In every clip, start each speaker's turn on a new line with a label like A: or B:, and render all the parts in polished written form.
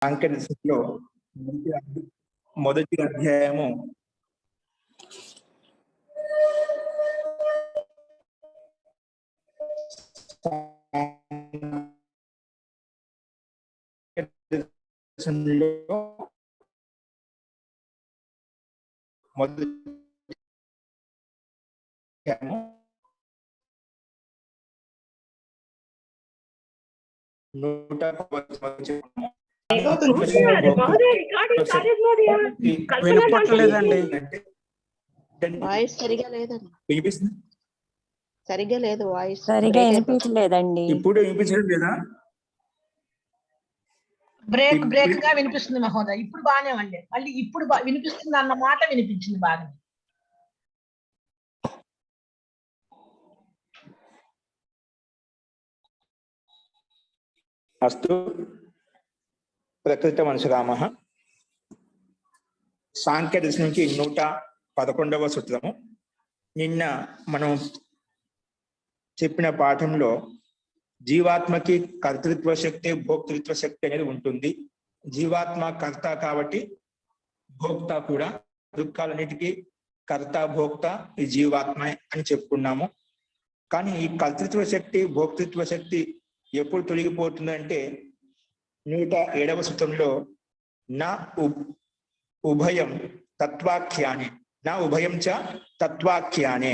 A: సాంఖ్యదశలో మొదటి అధ్యాయము మొదటి
B: వినపట్టలేదండి.
C: వాయిస్ సరిగా లేదండి.
A: వినిపిస్తుంది?
C: సరిగా లేదు వాయిస్.
D: సరిగా వినిపించలేదండి.
A: ఇప్పుడు వినిపించడం లేదా?
E: బ్రేక్ గా వినిపిస్తుంది మహోదయ. ఇప్పుడు బాగానే ఉండే, మళ్ళీ ఇప్పుడు వినిపిస్తుంది అన్న మాట వినిపించింది బాగా.
A: అస్తు ప్రకృత మనసురామ. సాంఖ్యదశ నుంచి 111వ సూత్రము. నిన్న మనం చెప్పిన పాఠంలో జీవాత్మకి కర్తృత్వ శక్తి భోక్తృత్వ శక్తి అనేది ఉంటుంది. జీవాత్మ కర్త కాబట్టి భోక్త కూడా. దుఃఖాలన్నిటికీ కర్త భోక్త ఈ జీవాత్మ అని చెప్పుకున్నాము. కానీ ఈ కర్తృత్వ శక్తి భోక్తృత్వ శక్తి ఎప్పుడు తొలగిపోతుందంటే 107వ సూత్రంలో నా ఉభయం తత్వాఖ్యానే, నా ఉభయం చ తత్వాఖ్యానే.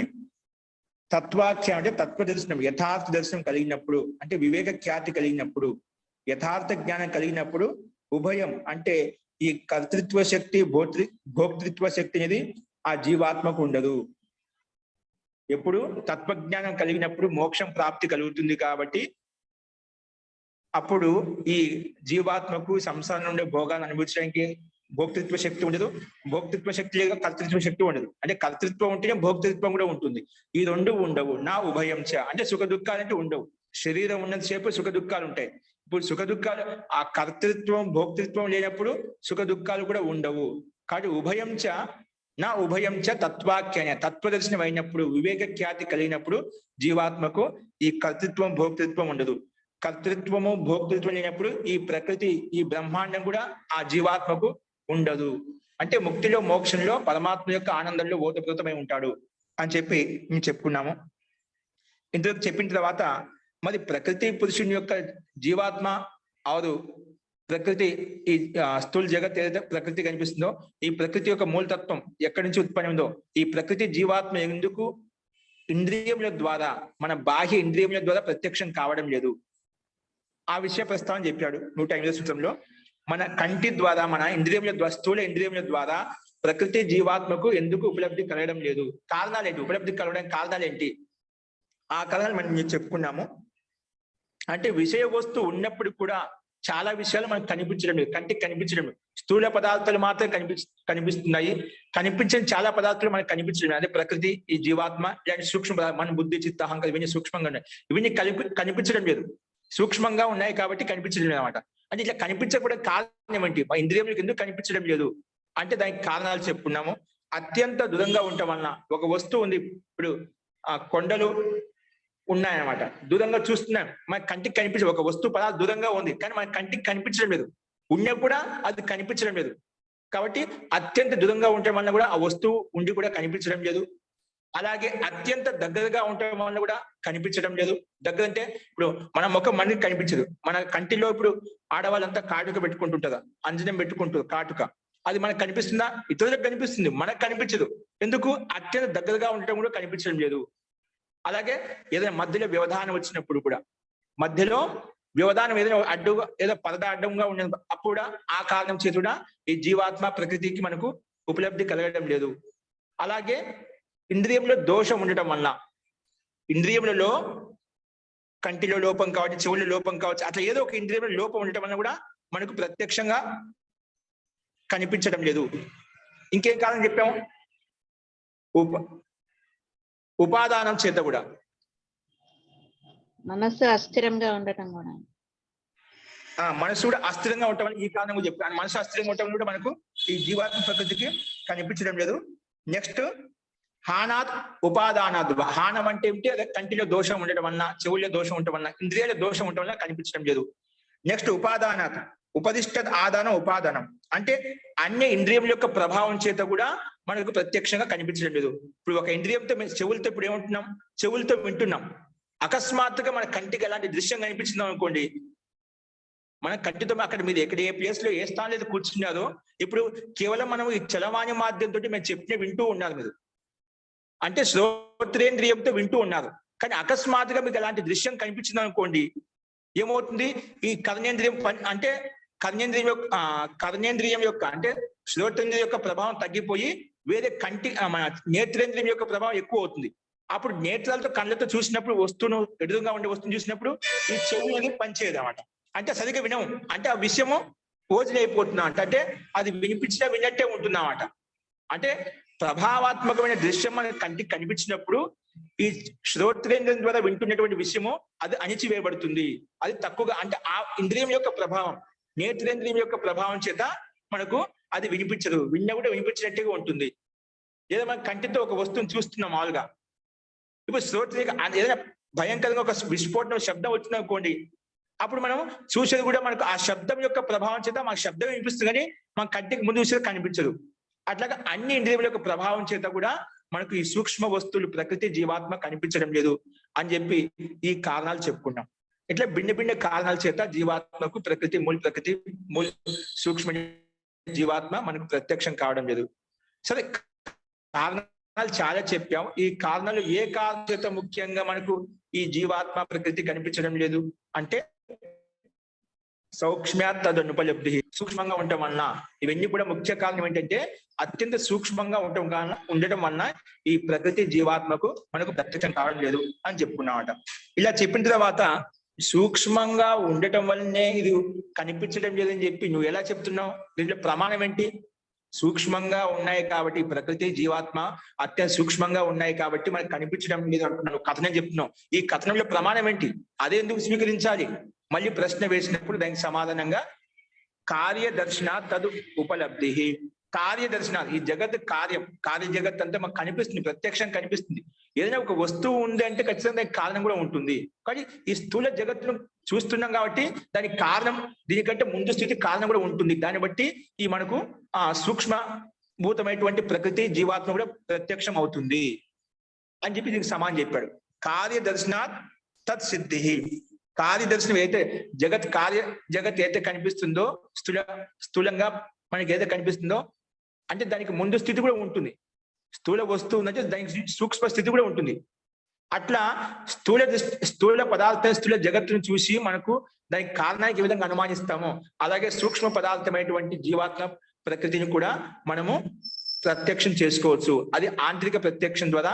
A: తత్వాఖ్యానం అంటే తత్వ దర్శనం, యథార్థ దర్శనం కలిగినప్పుడు, అంటే వివేక ఖ్యాతి కలిగినప్పుడు, యథార్థ జ్ఞానం కలిగినప్పుడు ఉభయం అంటే ఈ కర్తృత్వ శక్తి భోక్తృత్వ శక్తి అనేది ఆ జీవాత్మకు ఉండదు. ఎప్పుడు తత్వజ్ఞానం కలిగినప్పుడు మోక్షం ప్రాప్తి కలుగుతుంది. కాబట్టి అప్పుడు ఈ జీవాత్మకు సంసారం నుండి భోగాన్ని అనుభవించడానికి భోక్తృత్వ శక్తి ఉండదు, భోక్తృత్వ శక్తి లేక కర్తృత్వ శక్తి ఉండదు. అంటే కర్తృత్వం ఉంటేనే భోక్తృత్వం కూడా ఉంటుంది. ఈ రెండు ఉండవు. నా ఉభయం చ అంటే సుఖ దుఃఖాలంటే ఉండవు. శరీరం ఉన్నంతసేపు సుఖ దుఃఖాలు ఉంటాయి. ఇప్పుడు సుఖ దుఃఖాలు ఆ కర్తృత్వం భోక్తృత్వం లేనప్పుడు సుఖ దుఃఖాలు కూడా ఉండవు. కాబట్టి ఉభయం చ నా ఉభయం చ తత్వాఖ్యాన, తత్వదర్శనం అయినప్పుడు వివేక ఖ్యాతి కలిగినప్పుడు జీవాత్మకు ఈ కర్తృత్వం భోక్తృత్వం ఉండదు. కర్తృత్వము భోక్తృత్వం లేనప్పుడు ఈ ప్రకృతి ఈ బ్రహ్మాండం కూడా ఆ జీవాత్మకు ఉండదు. అంటే ముక్తిలో మోక్షంలో పరమాత్మ యొక్క ఆనందంలో ఓతప్రోతమై ఉంటాడు అని చెప్పి మేము చెప్పుకున్నాము. ఇంతకు చెప్పిన తర్వాత మరి ప్రకృతి పురుషుని యొక్క జీవాత్మ అవదు ప్రకృతి ఈ స్థూల జగత్ ఏదైతే ప్రకృతి కనిపిస్తుందో ఈ ప్రకృతి యొక్క మూలతత్వం ఎక్కడి నుంచి ఉత్పన్నమైందో ఈ ప్రకృతి జీవాత్మ ఎందుకు ఇంద్రియముల ద్వారా మన బాహ్య ఇంద్రియముల ద్వారా ప్రత్యక్షం కావడం లేదు. ఆ విషయ ప్రస్తావన చెప్పాడు 108వ సూత్రంలో. మన కంటి ద్వారా మన ఇంద్రియముల ద్వారా స్థూల ఇంద్రియముల ద్వారా ప్రకృతి జీవాత్మకు ఎందుకు ఉపలబ్ధి కలగడం లేదు? కారణాలు ఏంటి? ఉపలబ్ధి కలగడానికి కారణాలు ఏంటి? ఆ కారణాలు మనం చెప్పుకున్నాము. అంటే విషయ వస్తువు ఉన్నప్పుడు కూడా చాలా విషయాలు మనకు కనిపించడం లేదు, కంటికి కనిపించడం లేదు. స్థూల పదార్థాలు మాత్రం కనిపిస్తున్నాయి. కనిపించని చాలా పదార్థాలు మనకు కనిపించడం లేదు. అదే ప్రకృతి ఈ జీవాత్మ ఇలాంటి సూక్ష్మ పదార్థాలు మన బుద్ధి చిత్త అహంకారం ఇవన్నీ సూక్ష్మంగా ఉన్నాయి. ఇవన్నీ కనిపించడం లేదు, సూక్ష్మంగా ఉన్నాయి కాబట్టి కనిపించడం లేదు అనమాట. అంటే ఇట్లా కనిపించకపోవడం కారణం ఏమిటి? మా ఇంద్రియములకు ఎందుకు కనిపించడం లేదు అంటే దానికి కారణాలు చెప్పుకున్నాము. అత్యంత దూరంగా ఉండటం వలన ఒక వస్తువు ఉంది. ఇప్పుడు ఆ కొండలు ఉన్నాయన్నమాట, దూరంగా చూస్తున్నాం, మన కంటికి కనిపించదు. ఒక వస్తువు పదార్థం దూరంగా ఉంది కానీ మన కంటికి కనిపించడం లేదు, ఉన్నా కూడా అది కనిపించడం లేదు. కాబట్టి అత్యంత దూరంగా ఉండటం వలన కూడా ఆ వస్తువు ఉండి కూడా కనిపించడం లేదు. అలాగే అత్యంత దగ్గరగా ఉండటం వల్ల కూడా కనిపించడం లేదు. దగ్గర అంటే ఇప్పుడు మన ముఖం మనకి కనిపించదు. మన కంటిలో ఇప్పుడు ఆడవాళ్ళంతా కాటుక పెట్టుకుంటుంటారు, అంజనం పెట్టుకుంటారు కాటుక. అది మనకు కనిపిస్తుందా? ఇతరులకు కనిపిస్తుంది, మనకు కనిపించదు. ఎందుకు? అత్యంత దగ్గరగా ఉండటం కూడా కనిపించడం లేదు. అలాగే ఏదైనా మధ్యలో వ్యవధానం వచ్చినప్పుడు కూడా, మధ్యలో వ్యవధానం ఏదైనా అడ్డుగా ఏదో పరద అడ్డంగా ఉండే అప్పుడు ఆ కారణం చేత కూడా ఈ జీవాత్మ ప్రకృతికి మనకు ఉపలబ్ధి కలగడం లేదు. అలాగే ఇంద్రియంలో దోషం ఉండటం వల్ల, ఇంద్రియములలో కంటిలో లోపం కావచ్చు, చెవుల్లో లోపం కావచ్చు, అట్లా ఏదో ఒక ఇంద్రియంలో లోపం ఉండటం వల్ల కూడా మనకు ప్రత్యక్షంగా కనిపించడం లేదు. ఇంకేం కారణం చెప్పాము? ఉపాదానం చేత కూడా,
C: మనస్సు అస్థిరంగా ఉండటం కూడా,
A: మనసు కూడా అస్థిరంగా ఉండటం వల్ల ఈ కారణం చెప్పాను. మనసు అస్థిరంగా ఉండటం కూడా మనకు ఈ జీవాత్మ ప్రకృతికి కనిపించడం లేదు. నెక్స్ట్ హానాత్ ఉపాదానాద్. హానం అంటే ఏమిటి? అదే కంటిలో దోషం ఉండటం వలన, చెవుల్లో దోషం ఉండటం వలన, ఇంద్రియాల దోషం ఉండటం వల్ల కనిపించడం లేదు. నెక్స్ట్ ఉపాదానాత్ ఉపదిష్ట ఆదానం ఉపాదానం అంటే అన్ని ఇంద్రియం యొక్క ప్రభావం చేత కూడా మనకు ప్రత్యక్షంగా కనిపించడం లేదు. ఇప్పుడు ఒక ఇంద్రియంతో మేము చెవులతో ఇప్పుడు ఏమంటున్నాం, చెవులతో వింటున్నాం. అకస్మాత్తుగా మన కంటికి ఎలాంటి దృశ్యం కనిపించిందాం అనుకోండి, మన కంటితో అక్కడ మీరు ఎక్కడ ఏ ప్లేస్ లో ఏ స్థానంలో అయితే కూర్చున్నారో ఇప్పుడు కేవలం మనం ఈ చలవాణి మాధ్యంతో మేము చెప్పిన వింటూ ఉన్నారు మీరు, అంటే శ్రోత్రేంద్రియంతో వింటూ ఉన్నారు. కానీ అకస్మాత్తుగా మీకు ఎలాంటి దృశ్యం కనిపించింది అనుకోండి, ఏమవుతుంది, ఈ కర్ణేంద్రియం అంటే కర్ణేంద్రియం యొక్క అంటే శ్రోత్రేంద్రియం యొక్క ప్రభావం తగ్గిపోయి వేరే కంటి మన నేత్రేంద్రియం యొక్క ప్రభావం ఎక్కువ అవుతుంది. అప్పుడు నేత్రాలతో కళ్ళతో చూసినప్పుడు వస్తువును ఎదురుగా ఉండే వస్తువును చూసినప్పుడు ఈ చెవులు అనేది పనిచేయదు అనమాట. అంటే సరిగ్గా వినము, అంటే ఆ విషయము ఓజలైపోతున్నా అంటే అది వినిపించినా విన్నట్టే ఉంటుందన్నమాట. అంటే ప్రభావాత్మకమైన దృశ్యం మన కంటికి కనిపించినప్పుడు ఈ శ్రోత్రేంద్రియం ద్వారా వింటున్నటువంటి విషయము అది అణిచివేయబడుతుంది, అది తక్కువగా, అంటే ఆ ఇంద్రియం యొక్క ప్రభావం నేత్రేంద్రియం యొక్క ప్రభావం చేత మనకు అది వినిపించదు, విన్నా కూడా వినిపించినట్టుగా ఉంటుంది. లేదా మన కంటితో ఒక వస్తువుని చూస్తున్నాం మామూలుగా, ఇప్పుడు శ్రోత్రేంద్రియం ఏదైనా భయంకరంగా ఒక విస్ఫోటన శబ్దం వచ్చింది అనుకోండి, అప్పుడు మనం చూసేది కూడా మనకు ఆ శబ్దం యొక్క ప్రభావం చేత మాకు శబ్దం వినిపిస్తుంది కానీ మన కంటికి ముందు చూసేది కనిపించదు. అట్లాగా అన్ని ఇంద్రియముల యొక్క ప్రభావం చేత కూడా మనకు ఈ సూక్ష్మ వస్తువులు ప్రకృతి జీవాత్మ కనిపించడం లేదు అని చెప్పి ఈ కారణాలు చెప్పుకున్నాం. ఇట్లా భిన్న భిన్న కారణాల చేత జీవాత్మకు ప్రకృతి మూల సూక్ష్మ జీవాత్మ మనకు ప్రత్యక్షం కావడం లేదు. సరే, కారణాలు చాలా చెప్పాం. ఈ కారణాలు ఏ కారణం చేత ముఖ్యంగా మనకు ఈ జీవాత్మ ప్రకృతి కనిపించడం లేదు అంటే సౌక్ష్మ్యాత్ తదనుపలబ్ధి, సూక్ష్మంగా ఉండటం వలన. ఇవన్నీ కూడా ముఖ్య కారణం ఏంటంటే అత్యంత సూక్ష్మంగా ఉండటం వలన ఈ ప్రకృతి జీవాత్మకు మనకు ప్రత్యక్షం కావడం లేదు అని చెప్పుకున్నామట. ఇలా చెప్పిన తర్వాత సూక్ష్మంగా ఉండటం వల్లనే ఇది కనిపించడం లేదని చెప్పి నువ్వు ఎలా చెప్తున్నావు? దీంట్లో ప్రమాణం ఏంటి? సూక్ష్మంగా ఉన్నాయి కాబట్టి ప్రకృతి జీవాత్మ అత్యంత సూక్ష్మంగా ఉన్నాయి కాబట్టి మనకు కనిపించడం లేదు అంటున్నాను, కథనం చెప్తున్నావు. ఈ కథనంలో ప్రమాణం ఏంటి? అదే ఎందుకు స్వీకరించాలి? మళ్ళీ ప్రశ్న వేసినప్పుడు దానికి సమాధానంగా కార్యదర్శన తదు ఉపలబ్ధి. కార్యదర్శన, ఈ జగత్ కార్య జగత్ అంతా మాకు కనిపిస్తుంది, ప్రత్యక్షం కనిపిస్తుంది. ఏదైనా ఒక వస్తువు ఉంది అంటే ఖచ్చితంగా దానికి కారణం కూడా ఉంటుంది. కానీ ఈ స్థూల జగత్తును చూస్తున్నాం కాబట్టి దానికి కారణం, దీనికంటే ముందు స్థితి కారణం కూడా ఉంటుంది. దాన్ని బట్టి ఈ మనకు సూక్ష్మ భూతమైనటువంటి ప్రకృతి జీవాత్మ కూడా ప్రత్యక్షం అవుతుంది అని చెప్పి దీనికి సమానం చెప్పాడు. కార్యదర్శనాత్ తత్ సిద్ధి. కార్యదర్శనం అయితే జగత్ అయితే కనిపిస్తుందో స్థూలంగా మనకి ఏదైతే కనిపిస్తుందో అంటే దానికి ముందు స్థితి కూడా ఉంటుంది. స్థూల వస్తువు ఉందంటే దానికి సూక్ష్మ స్థితి కూడా ఉంటుంది. అట్లా స్థూల పదార్థ స్థూల జగత్తును చూసి మనకు దానికి కారణానికి ఏ విధంగా అనుమానిస్తామో అలాగే సూక్ష్మ పదార్థమైనటువంటి జీవాత్మ ప్రకృతిని కూడా మనము ప్రత్యక్షం చేసుకోవచ్చు. అది ఆంతరిక ప్రత్యక్షం ద్వారా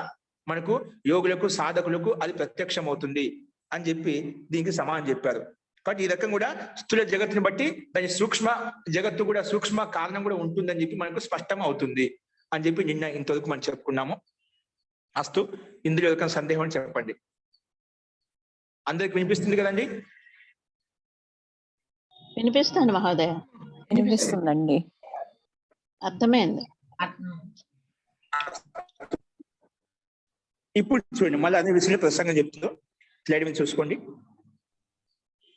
A: మనకు యోగులకు సాధకులకు అది ప్రత్యక్షం అవుతుంది అని చెప్పి దీనికి సమానం చెప్పారు. కాబట్టి ఈ రకం కూడా స్థూల జగత్తుని బట్టి దాని సూక్ష్మ జగత్తు కూడా సూక్ష్మ కారణం కూడా ఉంటుందని చెప్పి మనకు స్పష్టం అవుతుంది అని చెప్పి నిన్న ఇంతవరకు మనం చెప్పుకున్నాము. అస్తు, ఇందులో ఏదైనా సందేహం అని చెప్పండి. అందరికి వినిపిస్తుంది కదండి?
C: వినిపిస్తాను మహోదయ,
B: వినిపిస్తుందండి.
C: అర్థమైంది.
A: ఇప్పుడు చూడండి, మళ్ళీ అదే విషయంలో ప్రసంగం చెప్తుందో స్లైడ్ మీద చూసుకోండి.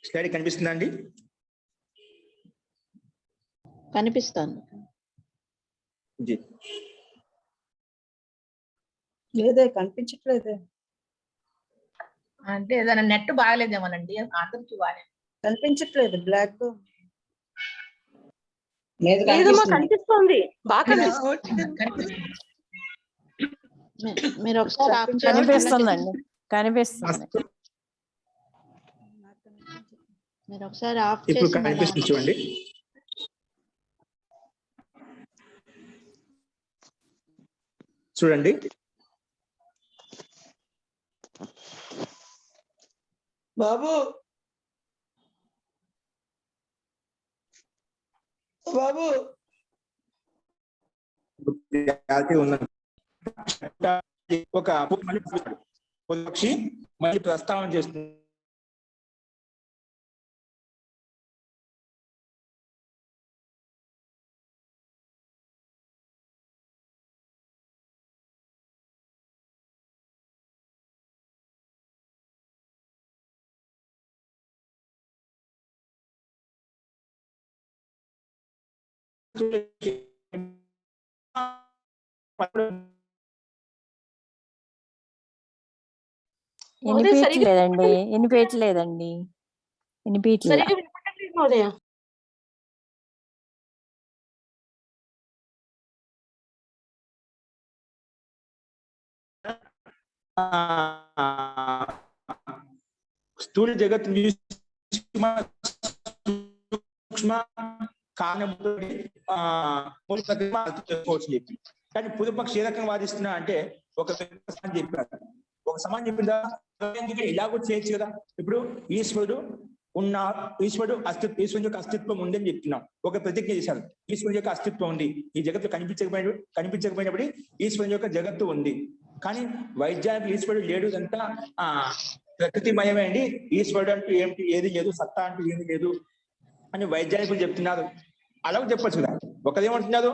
A: స్లైడ్ కనిపిస్తుందా అండి?
C: కనిపిస్తాను.
B: లేదే, కనిపించట్లేదే.
E: అంటే ఏదైనా నెట్ బాగలేదేమోనండి, అందరికి బాగా
B: కనిపించట్లేదు, బ్లాక్.
D: కనిపిస్తుంది బాగా
C: మీరు ఒకసారి ఆఫ్ చేయండి.
B: కనిపిస్తుందండి, కనిపిస్తుంది.
C: మీరు ఒకసారి ఆఫ్
A: ఇప్పుడు
C: చేసి
A: కనిపిస్తుంది చూడండి. చూడండి,
F: బాబు బాబు
A: ఒక పక్షి మళ్ళీ ప్రస్తావన చేస్తుంది.
D: మహోదయ సరిగా
B: వినిపించలేదండి వినిపించలే.
D: సరిగా వినపడట్లేదు మహోదయ.
A: స్థూల జగత్తు సూక్ష్మ కారణంతోటి మూల ప్రకృతి అర్థం చేసుకోవచ్చు చెప్పి. కానీ పూర్వపక్షి ఏ రకంగా వాదిస్తున్నా అంటే ఒక సమానం చెప్పారు. ఒక సమానం చెప్పిందా ఇలాగూ చేయొచ్చు కదా. ఇప్పుడు ఈశ్వరుడు ఈశ్వరుడు యొక్క అస్తిత్వం ఉందని చెప్తున్నాం. ఒక ప్రతిజ్ఞ చేశారు, ఈశ్వరుడు యొక్క అస్తిత్వం ఉంది. ఈ జగత్తు కనిపించకపోయినప్పుడు ఈశ్వరుడు యొక్క జగత్తు ఉంది. కానీ వైజ్ఞానికులు ఈశ్వరుడు లేడు అంతా ప్రకృతిమయమే అండి, ఈశ్వరుడు అంటూ ఏమిటి ఏది లేదు, సత్తా అంటూ ఏమి లేదు అని వైజ్ఞానికులు చెప్తున్నారు. అలాగే చెప్పచ్చు కదా. ఒకదేమంటున్నారు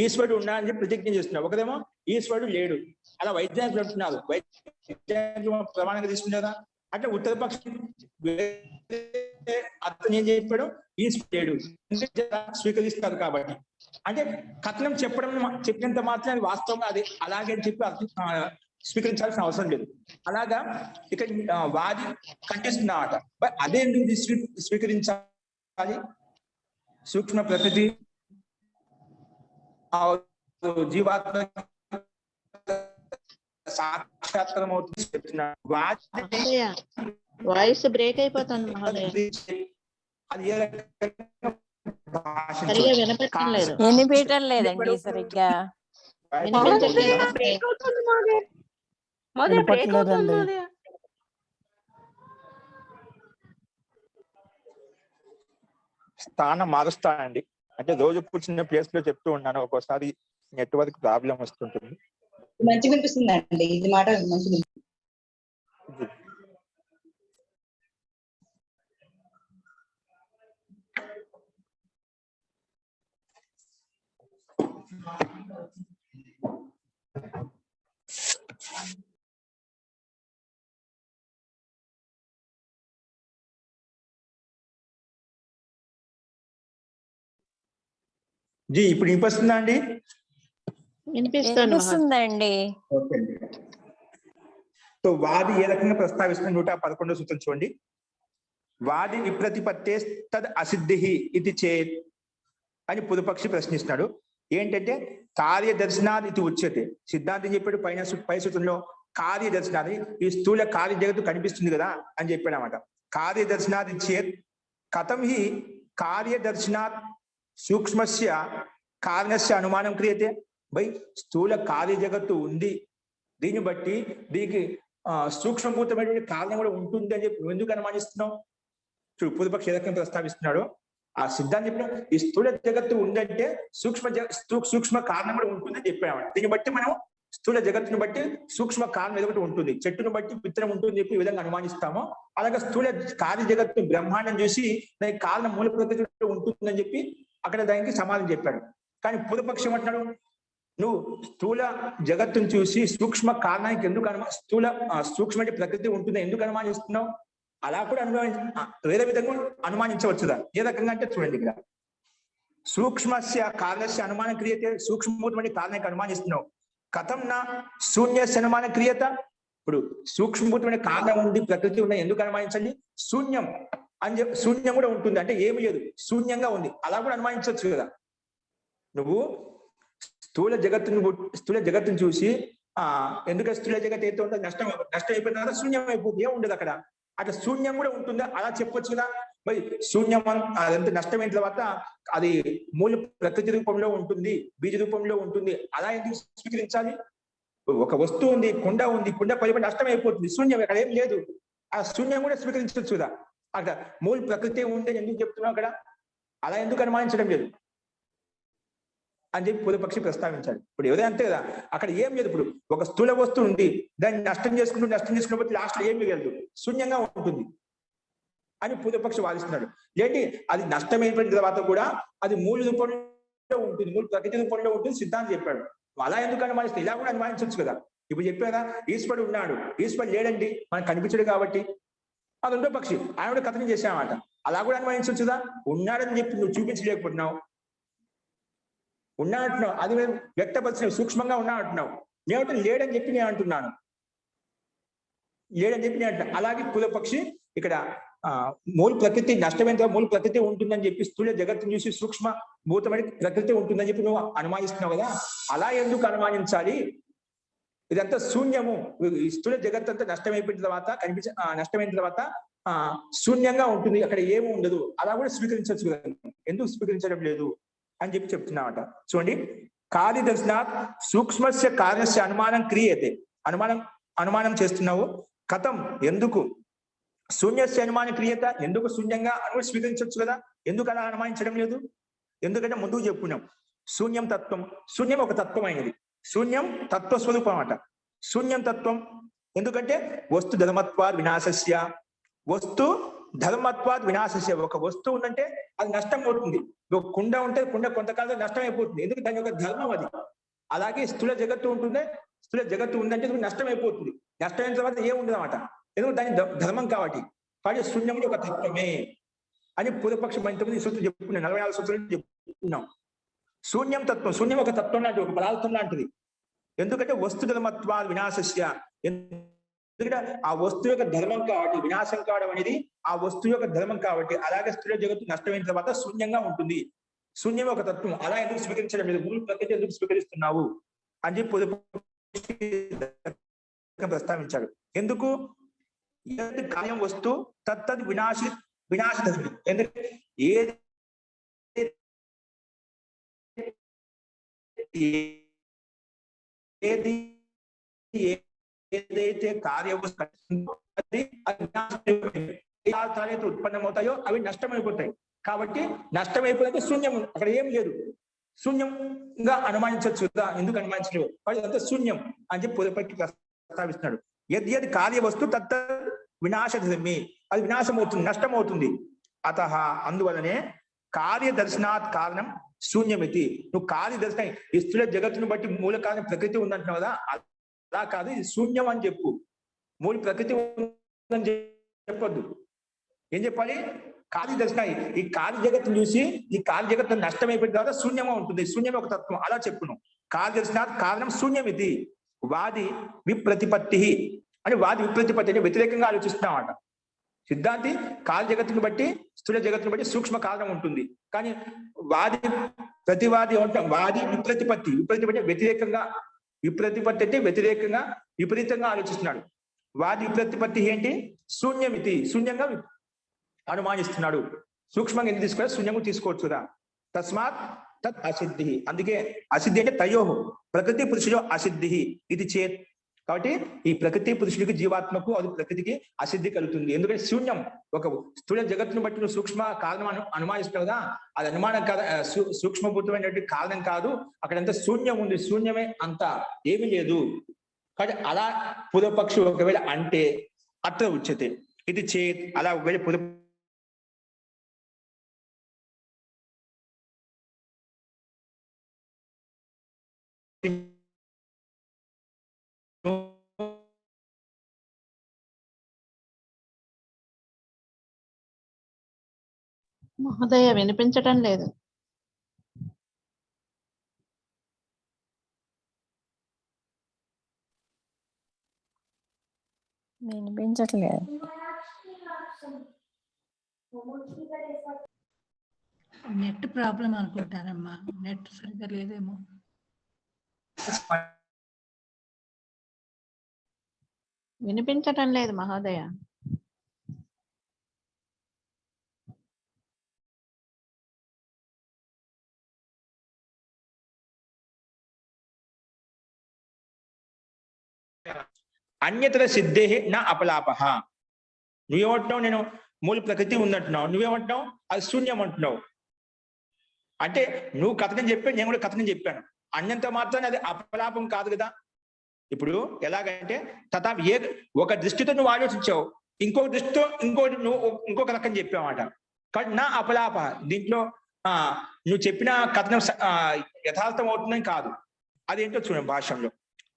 A: ఈశ్వరుడు ఉన్నాడని చెప్పి ప్రతిజ్ఞ చేస్తున్నారు, ఒకదేమో ఈశ్వరుడు లేడు. అలా వైజ్ఞానికులు అంటున్నారు, వైజ్ఞానికులు ప్రమాణంగా తీసుకున్నారా. అంటే ఉత్తర పక్షం అతను ఏం చెప్పాడు, ఈశ్వరుడు లేడు స్వీకరిస్తారు. కాబట్టి అంటే కథనం చెప్పినంత మాత్రం వాస్తవంగా అది అలాగే అని చెప్పి స్వీకరించాల్సిన అవసరం లేదు. అలాగా ఇక్కడ వాది ఖండిస్తున్నమాట. అదే ఎందుకు స్వీకరించాలి? సూక్ష్మ ప్రకృతి జీవాత్మ సాక్షాత్కారం అవుతుంది చెప్తున్నాడు.
C: వాయిస్ బ్రేక్ అయిపోతుంది మహోదయ,
A: అది
C: సరిగా వినపడటం లేదు.
B: వినిపించడం లేదండి సరిగ్గా.
D: బ్రేక్ అవుతుంది మహోదయ. మహోదయ బ్రేక్ అవుతుంది మహోదయ.
A: స్థానం మారుస్తానండి. అంటే రోజు కూర్చున్న ప్లేస్ లో చెప్తూ ఉన్నాను, ఒక్కోసారి నెట్వర్క్ ప్రాబ్లం వస్తుంటుంది.
G: మంచిగా వినిపిస్తుందండి, ఇది మాట మంచిగా.
A: జీ ఇప్పుడు వినిపిస్తుందా అండి?
B: వినిపిస్తుందండి.
A: సో వాది ఏ రకంగా ప్రస్తావిస్తున్న 111వ సూత్రం చూడండి. వాది విప్రతిపత్తే తద్ అసిద్ధి ఇది చేత్ అని పూర్వపక్షి ప్రశ్నిస్తున్నాడు. ఏంటంటే కార్యదర్శనాది ఇది ఉచ్యతే. సిద్ధాంతం చెప్పాడు పై సూత్రంలో కార్యదర్శనాది, ఈ స్థూల కార్య జగత్తు కనిపిస్తుంది కదా అని చెప్పాడు అన్నమాట. కార్యదర్శనాది చేత్ కథం హి కార్యదర్శనాత్ సూక్ష్మస్య కారణస్య అనుమానం క్రియతే. బై స్థూల కార్య జగత్తు ఉంది, దీన్ని బట్టి దీనికి సూక్ష్మభూతమైనటువంటి కారణం కూడా ఉంటుంది అని చెప్పి ఎందుకు అనుమానిస్తున్నాం? చూడు పూర్వపక్ష ఏ రకంగా ప్రస్తావిస్తున్నాడు. ఆ సిద్ధాంతం చెప్పిన ఈ స్థూల జగత్తు ఉందంటే సూక్ష్మ కారణం కూడా ఉంటుందని చెప్పాడు. దీన్ని బట్టి మనం స్థూల జగత్తును బట్టి సూక్ష్మ కారణం ఏదో ఒకటి ఉంటుంది, చెట్టును బట్టి విత్తనం ఉంటుంది చెప్పి ఈ విధంగా అనుమానిస్తామో, అలాగే స్థూల కార్య జగత్తు బ్రహ్మాండం చూసి దానికి కారణం మూల ప్రకృతి ఉంటుందని చెప్పి అక్కడ దానికి సమాధానం చెప్పాడు. కానీ పూర్వపక్షం అంటున్నాడు, నువ్వు స్థూల జగత్తును చూసి సూక్ష్మ కారణానికి ఎందుకు సూక్ష్మ ప్రకృతి ఉంటుందని ఎందుకు అనుమానిస్తున్నావు? అలా కూడా వేరే విధంగా అనుమానించవచ్చుదా? ఏ రకంగా అంటే చూడండి, ఇక్కడ సూక్ష్మస్య కారణస్య అనుమానం క్రియతే, సూక్ష్మభూతమైన కారణానికి అనుమానిస్తున్నావు. కథం నా శూన్యస్య అనుమాన క్రియత. ఇప్పుడు సూక్ష్మభూతమైన కారణం ఉంది, ప్రకృతి ఉన్నాయి, ఎందుకు అనుమానించండి? శూన్యం అని చెప్పి శూన్యం కూడా ఉంటుంది, అంటే ఏమి లేదు, శూన్యంగా ఉంది, అలా కూడా అనుమానించవచ్చు కదా. నువ్వు స్థూల జగత్తును చూసి ఎందుకంటే స్థూల జగత్ ఏదో ఉంటే నష్టం అయిపోయిన తర్వాత శూన్యం అయిపోతుంది, ఏం ఉండదు అక్కడ. అట్లా శూన్యం కూడా ఉంటుందా? అలా చెప్పొచ్చు కదా. మరి శూన్యం అదంతా నష్టమైన తర్వాత అది మూల ప్రకృతి రూపంలో ఉంటుంది, బీజ రూపంలో ఉంటుంది, అలా ఎందుకు స్వీకరించాలి? ఒక వస్తువు ఉంది, కుండ ఉంది, కుండ పడిపోయి నష్టం అయిపోతుంది, శూన్యం, అక్కడ ఏం లేదు, ఆ శూన్యం కూడా స్వీకరించవచ్చు కదా. అక్కడ మూల ప్రకృతి ఉంటే ఎందుకు చెప్తున్నావు అక్కడ? అలా ఎందుకు అనుమానించడం లేదు అని చెప్పి పూర్వపక్షి ప్రస్తావించాడు. ఇప్పుడు ఎవరైనా అంతే కదా, అక్కడ ఏం లేదు. ఇప్పుడు ఒక స్థూల వస్తువు ఉంది, దాన్ని నష్టం చేసుకున్నప్పుడు లాస్ట్ లో ఏం మిగలదు, శూన్యంగా ఉంటుంది అని పూర్వపక్షి వాదిస్తున్నాడు. ఏంటి, అది నష్టమైపోయిన తర్వాత కూడా అది మూల రూపంలో ఉంటుంది, మూల ప్రకృతి రూపంలో ఉంటుంది సిద్ధాంతం చెప్పాడు. అలా ఎందుకు అనుమానిస్తే ఇలా కూడా అనుమానించవచ్చు కదా. ఇప్పుడు చెప్పారా ఈశ్వరుడు ఉన్నాడు, ఈశ్వరుడు లేడండి మనకు కనిపించడు కాబట్టి, అది రెండో పక్షి ఆయన కూడా కథనం చేశామన్నమాట. అలా కూడా అనుమానించవచ్చుదా? ఉన్నాడని చెప్పి నువ్వు చూపించలేకపోతున్నావు, ఉన్నా అంటున్నావు, అది మేము వ్యక్తపరిచిన సూక్ష్మంగా ఉన్నా అంటున్నావు. నేను లేడని చెప్పి నేను అంటున్నాను, లేడని చెప్పి నేను అంటున్నాను. అలాగే కులపక్షి ఇక్కడ మూల ప్రకృతి నష్టమైన మూల ప్రకృతి ఉంటుందని చెప్పి స్థూల జగత్తును చూసి సూక్ష్మ భూతమైన ప్రకృతి ఉంటుందని చెప్పి నువ్వు అనుమానిస్తున్నావు కదా, అలా ఎందుకు అనుమానించాలి? ఇదంతా శూన్యము. ఈ స్థూల జగత్తు అంతా నష్టమైపోయిన తర్వాత నష్టమైన తర్వాత శూన్యంగా ఉంటుంది, అక్కడ ఏమి ఉండదు. అలా కూడా స్వీకరించవచ్చు కదా, ఎందుకు స్వీకరించడం లేదు అని చెప్పి చెప్తున్నామట. చూడండి, కార్యదర్శనాత్ సూక్ష్మస్య కార్యస్య అనుమానం క్రియతే. అనుమానం చేస్తున్నావు. కథం ఎందుకు? శూన్యస్య అనుమాన క్రియత, ఎందుకు శూన్యంగా అని స్వీకరించవచ్చు కదా, ఎందుకు అలా అనుమానించడం లేదు? ఎందుకంటే ముందుకు చెప్పుకున్నాం, శూన్యం తత్వం. శూన్యం ఒక తత్వం అయినది. శూన్యం తత్వస్వరూపం అన్నమాట. శూన్యం తత్వం ఎందుకంటే వస్తు ధర్మత్వాద్ వినాశస్య, వస్తు ధర్మత్వాద్ వినాశస్య. ఒక వస్తువు ఉందంటే అది నష్టం అవుతుంది. ఒక కుండ ఉంటే కుండ కొంతకాలం నష్టం అయిపోతుంది, ఎందుకంటే దాని యొక్క ధర్మం అది. అలాగే స్థూల జగత్తు ఉంటుందే, స్థూల జగత్తు ఉందంటే నష్టం అయిపోతుంది. నష్టమైన తర్వాత ఏం ఉండదు అన్నమాట, ఎందుకంటే దాని ధర్మం కాబట్టి. శూన్యం ఒక తత్వమే అని పూర్వపక్షం 9 సూత్రులు చెప్పుకున్నాం, 44 సూత్రులు చెప్పుకున్నాం. శూన్యం తత్వం, శూన్యం ఒక తత్వం లాంటిది, ఒక పదార్థం లాంటిది. ఎందుకంటే వస్తు ధర్మత్వ వినాశస్య, ఎందుకంటే ఆ వస్తువు యొక్క ధర్మం కాబట్టి, వినాశం కావడం అనేది ఆ వస్తువు యొక్క ధర్మం కాబట్టి. అలాగే స్థూల జగత్తు నష్టమైన తర్వాత శూన్యంగా ఉంటుంది. శూన్యం ఒక తత్వం, అలా ఎందుకు స్వీకరించడం లేదు? మూల ప్రకృతి ఎందుకు స్వీకరిస్తున్నావు అని చెప్పి ప్రస్తావించాడు. ఎందుకు? కార్యం వస్తు తత్తద్ వినాశధర్మి. ఎందుకంటే ఏదైతే కార్యవస్తు ఉత్పన్నమవుతాయో అవి నష్టమైపోతాయి. కాబట్టి నష్టమైపోతే శూన్యం, అక్కడ ఏం లేదు, శూన్యంగా అనుమానించవచ్చు. ఎందుకు అనుమానించలేదు? అంతా శూన్యం అని చెప్పి పొదపైకి ప్రస్తావిస్తున్నాడు. యద్యద్ కార్యవస్తు తత్త వినాశధర్మి, అది వినాశం అవుతుంది, నష్టం అవుతుంది. అతః అందువలనే కార్యదర్శనాత్ కారణం శూన్యమితి. నువ్వు కార్యదర్శనం, ఈ స్థూల జగత్తును బట్టి మూల కారణం ప్రకృతి ఉందంటున్నావు కదా, అలా కాదు, ఇది శూన్యం అని చెప్పు. మూల ప్రకృతి ఉందని చెప్పొద్దు. ఏం చెప్పాలి? కార్యదర్శన, ఈ కార్య జగత్తును చూసి ఈ కార్య జగత్తు నష్టమైపోయిన తర్వాత శూన్యంగా ఉంటుంది. శూన్యం ఒక తత్వం, అలా చెప్పును. కార్యదర్శనాత్ కారణం శూన్యమితి. వాది విప్రతిపత్తి అని, వాది విప్రతిపత్తి అంటే వ్యతిరేకంగా ఆలోచిస్తున్నామట. సిద్ధాంతి కార్య జగత్తును బట్టి స్థూల జగత్తును బట్టి సూక్ష్మ కారణం ఉంటుంది, కానీ వాది ప్రతివాది ఉంటాం. వాది విప్రతిపత్తి, విప్రతిపత్తి వ్యతిరేకంగా, విప్రతిపత్తి అంటే వ్యతిరేకంగా విపరీతంగా ఆలోచిస్తున్నాడు. వాది విప్రతిపత్తి ఏంటి? శూన్యమితి, శూన్యంగా అనుమానిస్తున్నాడు. సూక్ష్మంగా ఎందుకు తీసుకోవాలి? శూన్యంగా తీసుకోవచ్చుదా. తస్మాత్ తత్ అసిద్ధి. అందుకే అసిద్ధి అంటే తయోహు ప్రకృతి పురుషుడు అసిద్ధి ఇది చేత్. కాబట్టి ఈ ప్రకృతి పురుషుడికి జీవాత్మకు అది ప్రకృతికి అసిద్ధి కలుగుతుంది. ఎందుకంటే శూన్యం, ఒక స్థూల జగత్తును బట్టి నువ్వు సూక్ష్మ కారణం అనుమానిస్తావు కదా, అది అనుమానం కాదు, సూక్ష్మభూతమైనటువంటి కారణం కాదు. అక్కడంతా శూన్యం ఉంది, శూన్యమే అంతా, ఏమీ లేదు. కాబట్టి అలా పూర్వపక్షి ఒకవేళ అంటే అత్ర ఉచ్యతే ఇది చేత్. అలా ఒకవేళ పూర్వ
C: మహోదయ వినిపించటం లేదు.
B: వినిపించట్లేదు.
H: నెట్ ప్రాబ్లం అనుకుంటానమ్మా, నెట్ సరిగ్గా లేదేమో.
C: వినిపించటం లేదు మహోదయ.
A: అన్యతర సిద్ధే నా అపలాపహ. నువ్వేమంటున్నావు? నేను మూల ప్రకృతి ఉందంటున్నావు. నువ్వేమంటున్నావు? అది శూన్యం అంటున్నావు. అంటే నువ్వు కథనం చెప్పాను, నేను కూడా కథనం చెప్పాను. అన్యంత మాత్రాన్ని అది అపలాపం కాదు కదా. ఇప్పుడు ఎలాగంటే తథా ఒక దృష్టితో నువ్వు ఆలోచించావు, ఇంకొక దృష్టితో ఇంకొక రకం చెప్పావన్నమాట. కాబట్టి నా అపలాప, దీంట్లో నువ్వు చెప్పిన కథనం యథార్థం అవుతుందని కాదు. అదేంటో చూడండి భాష్యంలో.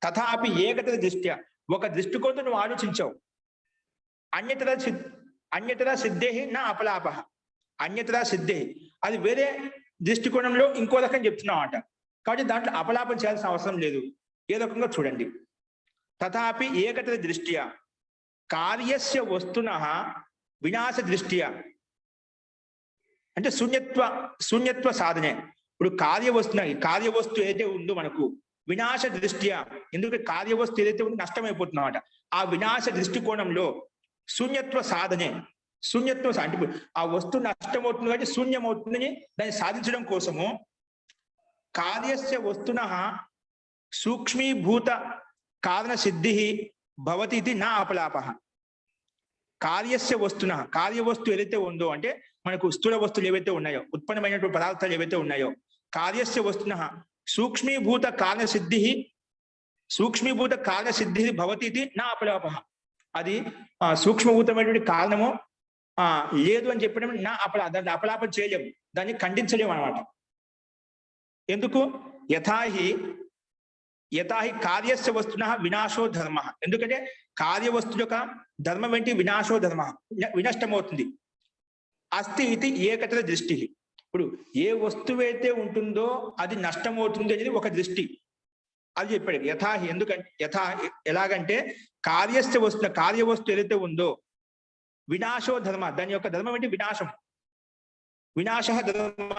A: తథాపి ఏకతర దృష్ట్యా, ఒక దృష్టికోణంతో నువ్వు ఆలోచించావు. అన్యతర సిద్ధే నా అపలాప, అన్యతర సిద్ధే, అది వేరే దృష్టికోణంలో ఇంకో రకం చెప్తున్నావు అంట. కాబట్టి దాంట్లో అపలాపం చేయాల్సిన అవసరం లేదు. ఏ రకంగా చూడండి. తథాపి ఏకత్ర దృష్ట్యా కార్యస్య వస్తునః వినాశ దృష్ట్యా అంటే శూన్యత్వ సాధనే. ఇప్పుడు కార్యవస్తు ఏదైతే ఉందో మనకు వినాశ దృష్ట్యా, ఎందుకంటే కార్యవస్తు ఏదైతే ఉందో నష్టమైపోతుందన్నమాట. ఆ వినాశ దృష్టికోణంలో శూన్యత్వ సాధనే, అంటే ఆ వస్తువు నష్టమవుతుంది కాబట్టి శూన్యమవుతుందని దాన్ని సాధించడం కోసము కార్యస్య వస్తునః సూక్ష్మీభూత కారణ సిద్ధి భవతి ఇది నా అపలాపః. కార్యస్య వస్తునః, కార్యవస్తు ఏదైతే ఉందో అంటే మనకు స్థూల వస్తువులు ఏవైతే ఉన్నాయో, ఉత్పన్నమైనటువంటి పదార్థాలు ఏవైతే ఉన్నాయో, కార్యస్య వస్తునః సూక్ష్మీభూత కారణ సిద్ధి భవతి ఇది నా అపలాపః. అది సూక్ష్మభూతమైనటువంటి కారణము లేదు అని చెప్పడం నా దాన్ని అపలాపం చేయలేము, దాన్ని ఖండించలేము అనమాట. ఎందుకు? యథాహి కార్యస్య వస్తునః వినాశో ధర్మ. ఎందుకంటే కార్యవస్తు యొక్క ధర్మం ఏంటి? వినాశో ధర్మ, వినష్టమవుతుంది. అస్తి ఇది ఏకత్ర దృష్టి. ఇప్పుడు ఏ వస్తువు అయితే ఉంటుందో అది నష్టమవుతుంది అనేది ఒక దృష్టి, అది చెప్పాడు. యథాహి ఎందుకంటే ఎలాగంటే కార్యవస్తు ఏదైతే ఉందో వినాశో ధర్మ, దాని యొక్క ధర్మం ఏంటి? వినాశం. వినాశ ధర్మ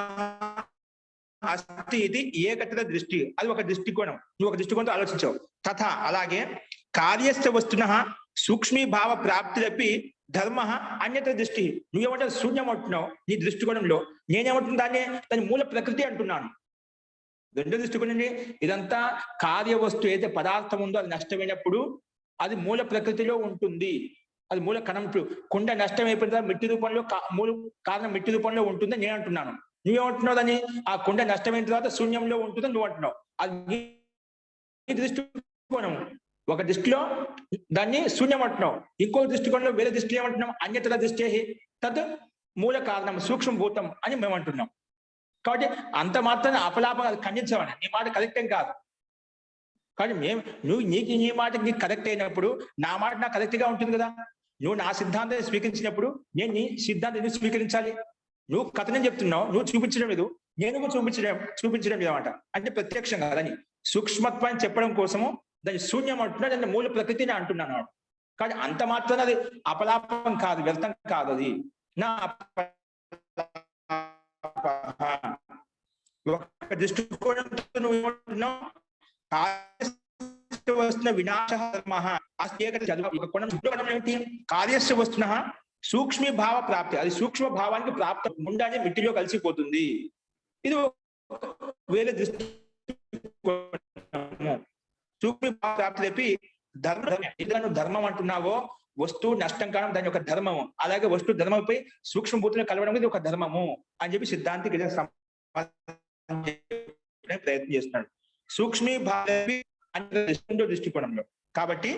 A: అస్తి ఇది ఏకత్ర దృష్టి, అది ఒక దృష్టికోణం. నువ్వు ఒక దృష్టికోణంతో ఆలోచించావు. తథా అలాగే కార్యస్థ వస్తునః సూక్ష్మీభావ ప్రాప్తిరపి ధర్మ అన్యత్ర దృష్టి. నువ్వేమంటావు? శూన్యం అంటున్నావు నీ దృష్టికోణంలో, నేనేమంటున్నా దాని మూల ప్రకృతి అంటున్నాను. రెండో దృష్టికోణం, ఇదంతా కార్యవస్తు ఏదైతే పదార్థం ఉందో అది నష్టమైనప్పుడు అది మూల ప్రకృతిలో ఉంటుంది, అది మూల కణం. కుండ నష్టం అయిపోయిన తర్వాత మిట్టి రూపంలో మూల కారణం మిట్టి రూపంలో ఉంటుందని నేను అంటున్నాను. నువ్వేమంటున్నావు? దాన్ని ఆ కుండ నష్టమైన తర్వాత శూన్యంలో ఉంటుందని నువ్వు అంటున్నావు. అది దృష్టికోణం. ఒక దృష్టిలో దాన్ని శూన్యం అంటున్నావు, ఇంకో దృష్టికోణంలో వేరే దృష్టిలో ఏమంటున్నాం? అన్యతర దృష్టి తద్ మూల కారణం సూక్ష్మభూతం అని మేము అంటున్నాం. కాబట్టి అంత మాత్రాన్ని అపలాపం ఖండించమని నీ మాట కరెక్ట్ ఏం కాదు. కానీ నీకు నీ మాట నీకు కరెక్ట్ అయినప్పుడు నా మాట నాకు కరెక్ట్ గా ఉంటుంది కదా. నువ్వు నా సిద్ధాంతాన్ని స్వీకరించినప్పుడు నేను నీ సిద్ధాంతాన్ని స్వీకరించాలి. నువ్వు కథనం చెప్తున్నావు, నువ్వు చూపించడం లేదు, నేను చూపించడం లేదన్నమాట. అంటే ప్రత్యక్షం కాదని సూక్ష్మత్వాన్ని చెప్పడం కోసము దాన్ని శూన్యం అంటున్నా, దాన్ని మూల ప్రకృతిని అంటున్నాను. కానీ అంత మాత్రం అది అపలాపం కాదు, వ్యర్థం కాదు. అది నా ఒక దృష్టికోణంతో నువ్వు ఏమంటున్నావు? వస్తున్న వినాశ ఏంటి? కార్యస్య వస్తున్న సూక్ష్మీభావ ప్రాప్తి, అది సూక్ష్మ భావానికి ప్రాప్తం ఉండాలని మిట్టిలో కలిసిపోతుంది. ఇది వేరే దృష్టి. సూక్ష్మీభావ ప్రాప్తి చెప్పి ధర్మం అంటున్నావో వస్తువు నష్టం కావడం దాని యొక్క ధర్మము, అలాగే వస్తువు ధర్మంపై సూక్ష్మభూతులు కలవడం ఇది ఒక ధర్మము అని చెప్పి సిద్ధాంతికి ప్రయత్నం చేస్తున్నాడు. సూక్ష్మీభావి అంటే దృష్టికోణంలో. కాబట్టి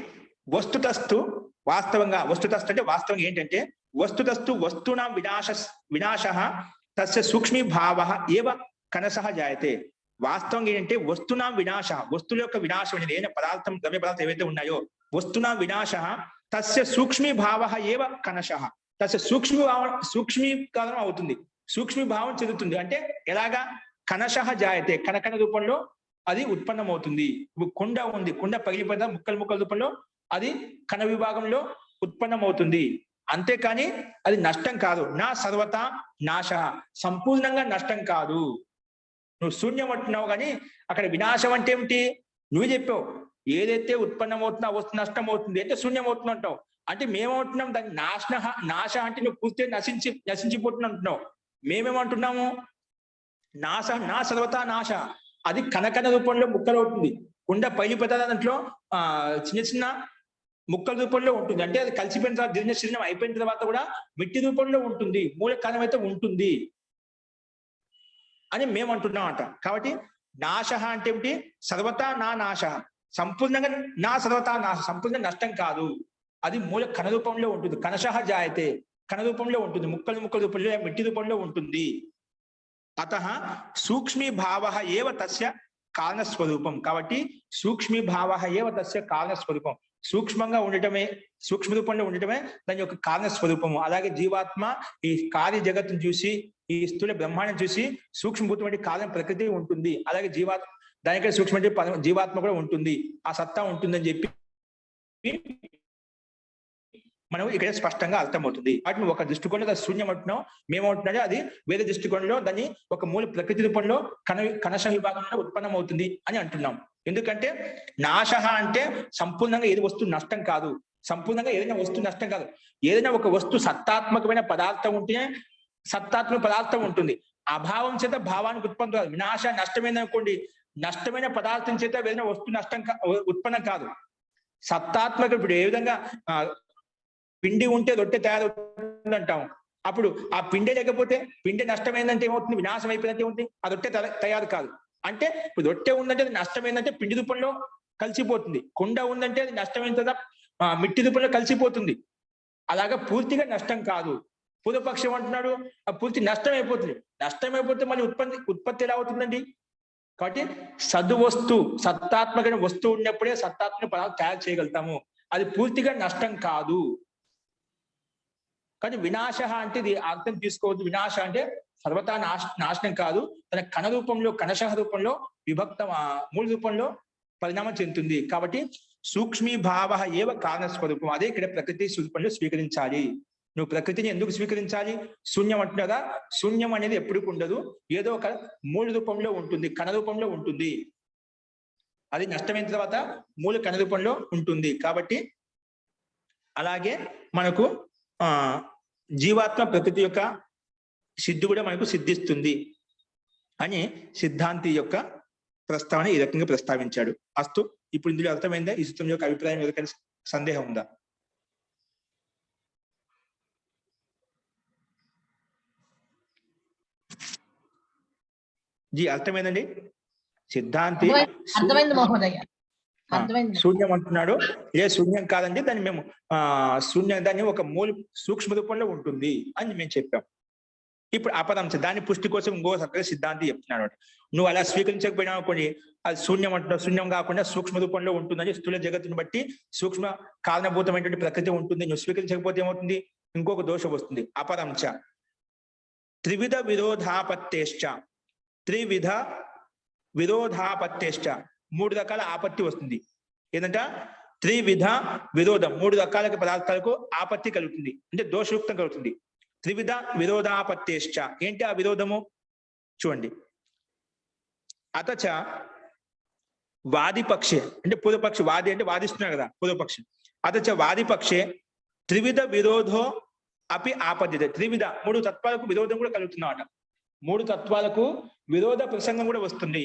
A: వస్తుతస్తు వాస్తవంగా అంటే వాస్తవంగా ఏంటంటే వస్తుతస్తు వస్తునా వినాశ తస్య సూక్ష్మీభావ ఏవ కనసః జాయతే. వాస్తవంగా ఏంటంటే వస్తునా వినాశ, వస్తువుల యొక్క వినాశం అనేది ఏదైనా పదార్థం ద్రవ్య పదార్థం ఏవైతే ఉన్నాయో వస్తునా వినాశ తస్య సూక్ష్మీభావ ఏవ కనసః, తస్య సూక్ష్మీకరణం అవుతుంది, సూక్ష్మీభావం చెందుతుంది. అంటే ఎలాగా? కనసః జాయతే, కణకణ రూపంలో అది ఉత్పన్నమవుతుంది. కుండ ఉంది, కుండ పగిలిపోయిన ముక్కల రూపంలో అది కణ విభాగంలో ఉత్పన్నమవుతుంది. అంతేకాని అది నష్టం కాదు. నా సర్వతా నాశ, సంపూర్ణంగా నష్టం కాదు. నువ్వు శూన్యం అంటున్నావు కానీ అక్కడ వినాశం అంటే ఏమిటి? నువ్వు చెప్పావు ఏదైతే ఉత్పన్నమవుతుందో ఆ వస్తు నష్టం అవుతుంది అంటే శూన్యం అవుతుంది అంటావు. అంటే మేమేమంటున్నాం? దాన్ని నాశ అంటే నువ్వు పూర్తిగా నశించిపోతుంది అంటున్నావు. మేమేమంటున్నాము? నా సర్వతా నాశ, అది కనకన రూపంలో ముక్కలు అవుతుంది. కుండ పైలిపోతా దాంట్లో చిన్న చిన్న ముక్కల రూపంలో ఉంటుంది. అంటే అది కలిసిపోయిన తర్వాత దిన శరీరం అయిపోయిన తర్వాత కూడా మిట్టి రూపంలో ఉంటుంది, మూల కారణం అయితే ఉంటుంది అని మేము అంటున్నాం అంట. కాబట్టి నాశ అంటే ఏమిటి? సర్వతా నా నాశ, సంపూర్ణంగా నా సర్వతా నాశ, సంపూర్ణంగా నష్టం కాదు. అది మూల కణ రూపంలో ఉంటుంది. కనశః జాయతే, కణ రూపంలో ఉంటుంది, ముక్కల రూపంలో మిట్టి రూపంలో ఉంటుంది. అతః సూక్ష్మీభావ ఏవ తస్య కారణస్వరూపం. కాబట్టి సూక్ష్మీభావ ఏవ తస్య కారణస్వరూపం, సూక్ష్మంగా ఉండటమే, సూక్ష్మ రూపంలో ఉండటమే దాని యొక్క కారణ స్వరూపము. అలాగే జీవాత్మ ఈ కార్య జగత్తును చూసి, ఈ స్థూల బ్రహ్మాండం చూసి సూక్ష్మభూతమైన కారణ ప్రకృతి ఉంటుంది. అలాగే దానికంటే సూక్ష్మ జీవాత్మ కూడా ఉంటుంది, ఆ సత్తా ఉంటుందని చెప్పి మనం ఇక్కడ స్పష్టంగా అర్థమవుతుంది. వాటిని ఒక దృష్టికోణంలో శూన్యం అంటున్నాం, మేమవుతున్నాడో అది వేరే దృష్టికోణంలో దాన్ని ఒక మూల ప్రకృతి రూపంలో కణశ విభాగంలో ఉత్పన్నం అవుతుంది అని అంటున్నాం. ఎందుకంటే నాశ అంటే సంపూర్ణంగా ఏది వస్తువు నష్టం కాదు, సంపూర్ణంగా ఏదైనా వస్తువు నష్టం కాదు. ఏదైనా ఒక వస్తువు సత్తాత్మకమైన పదార్థం ఉంటే సత్తాత్మక పదార్థం ఉంటుంది, అభావం చేత భావానికి ఉత్పన్నం కాదు. వినాశ నష్టమైందనుకోండి, నష్టమైన పదార్థం చేత ఏదైనా వస్తువు ఉత్పన్నం కాదు. సత్తాత్మక ఇప్పుడు ఏ విధంగా పిండి ఉంటే రొట్టె తయారవుతుంది అంటాం, అప్పుడు ఆ పిండి లేకపోతే పిండి నష్టమైందంటే ఏమవుతుంది, వినాశం అయిపోయిందంటే ఏమవుతుంది, ఆ రొట్టె తయారు కాదు. అంటే ఇప్పుడు రొట్టె ఉందంటే అది నష్టమైందంటే పిండి రూపంలో కలిసిపోతుంది, కుండ ఉందంటే అది నష్టమైన కదా మిట్టి రూపంలో కలిసిపోతుంది. అలాగా పూర్తిగా నష్టం కాదు. పూర్వపక్షం అంటున్నాడు పూర్తి నష్టం అయిపోతుంది, నష్టం అయిపోతే మళ్ళీ ఉత్పత్తి ఎలా అవుతుందండి? కాబట్టి సద్వస్తు సత్తాత్మకమైన వస్తువు ఉన్నప్పుడే సత్తాత్మక పదార్థం తయారు చేయగలుగుతాము, అది పూర్తిగా నష్టం కాదు. కానీ వినాశ అంటే ఇది అర్థం తీసుకోవద్దు. వినాశ అంటే సర్వతా నాశనం కాదు, తన కణ రూపంలో కణశ రూపంలో విభక్త మూల రూపంలో పరిణామం చెందుతుంది. కాబట్టి సూక్ష్మీభావ ఏవ కారణ స్వరూపం, అదే ఇక్కడ ప్రకృతి స్వరూపంలో స్వీకరించాలి. నువ్వు ప్రకృతిని ఎందుకు స్వీకరించాలి? శూన్యం అంటున్నదా, శూన్యం అనేది ఎప్పటికి ఉండదు, ఏదో ఒక మూల రూపంలో ఉంటుంది, కణ రూపంలో ఉంటుంది. అది నష్టమైన తర్వాత మూల కణ రూపంలో ఉంటుంది. కాబట్టి అలాగే మనకు జీవాత్మ ప్రకృతి యొక్క సిద్ధి కూడా మనకు సిద్ధిస్తుంది అని సిద్ధాంతి యొక్క ప్రస్తావన ఈ రకంగా ప్రస్తావించాడు. అస్తు, ఇప్పుడు ఇందులో అర్థమైందా? ఈ సూత్రం యొక్క అభిప్రాయం ఎవరికైనా సందేహం ఉందా? జీ అర్థమైందండి. సిద్ధాంతి
E: అర్థమైంది మహోదయ, అర్థమైంది.
A: శూన్యం అంటున్నాడు, ఏ శూన్యం కాదండి, దాన్ని మేము శూన్యం దాన్ని ఒక మూల సూక్ష్మ రూపంలో ఉంటుంది అని మేము చెప్పాం. ఇప్పుడు అపదంశ దాని పుష్టి కోసం ఇంకో సత్య సిద్ధాంతి చెప్తున్నాడు. నువ్వు అలా స్వీకరించకపోయినా అనుకోండి, అది శూన్యం అంటున్నావు, శూన్యం కాకుండా సూక్ష్మ రూపంలో ఉంటుందని స్థూల జగత్తుని బట్టి సూక్ష్మ కారణభూతమైనటువంటి ప్రకృతి ఉంటుంది. నువ్వు స్వీకరించకపోతే ఏమవుతుంది, ఇంకొక దోషం వస్తుంది. అపదంశ త్రివిధ విరోధాపత్తేశ్చ, త్రివిధ విరోధాపత్తేశ్చ, 3 రకాల ఆపత్తి వస్తుంది. ఏంటంట? త్రివిధ విరోధం, 3 రకాల పదార్థాలకు ఆపత్తి కలుగుతుంది, అంటే దోషయుక్తం కలుగుతుంది. త్రివిధ విరోధాపత్తేశ్చ, ఏంటి ఆ విరోధము చూడండి. అతచ వాదిపక్షే, అంటే పూర్వపక్షి, వాది అంటే వాదిస్తున్నాడు కదా పూర్వపక్షి. అతచ వాదిపక్షే త్రివిధ విరోధో అపి ఆపద్యతే, త్రివిధ 3 తత్వాలకు విరోధం కూడా కలుగుతున్నమాట. 3 తత్వాలకు విరోధ ప్రసంగం కూడా వస్తుంది.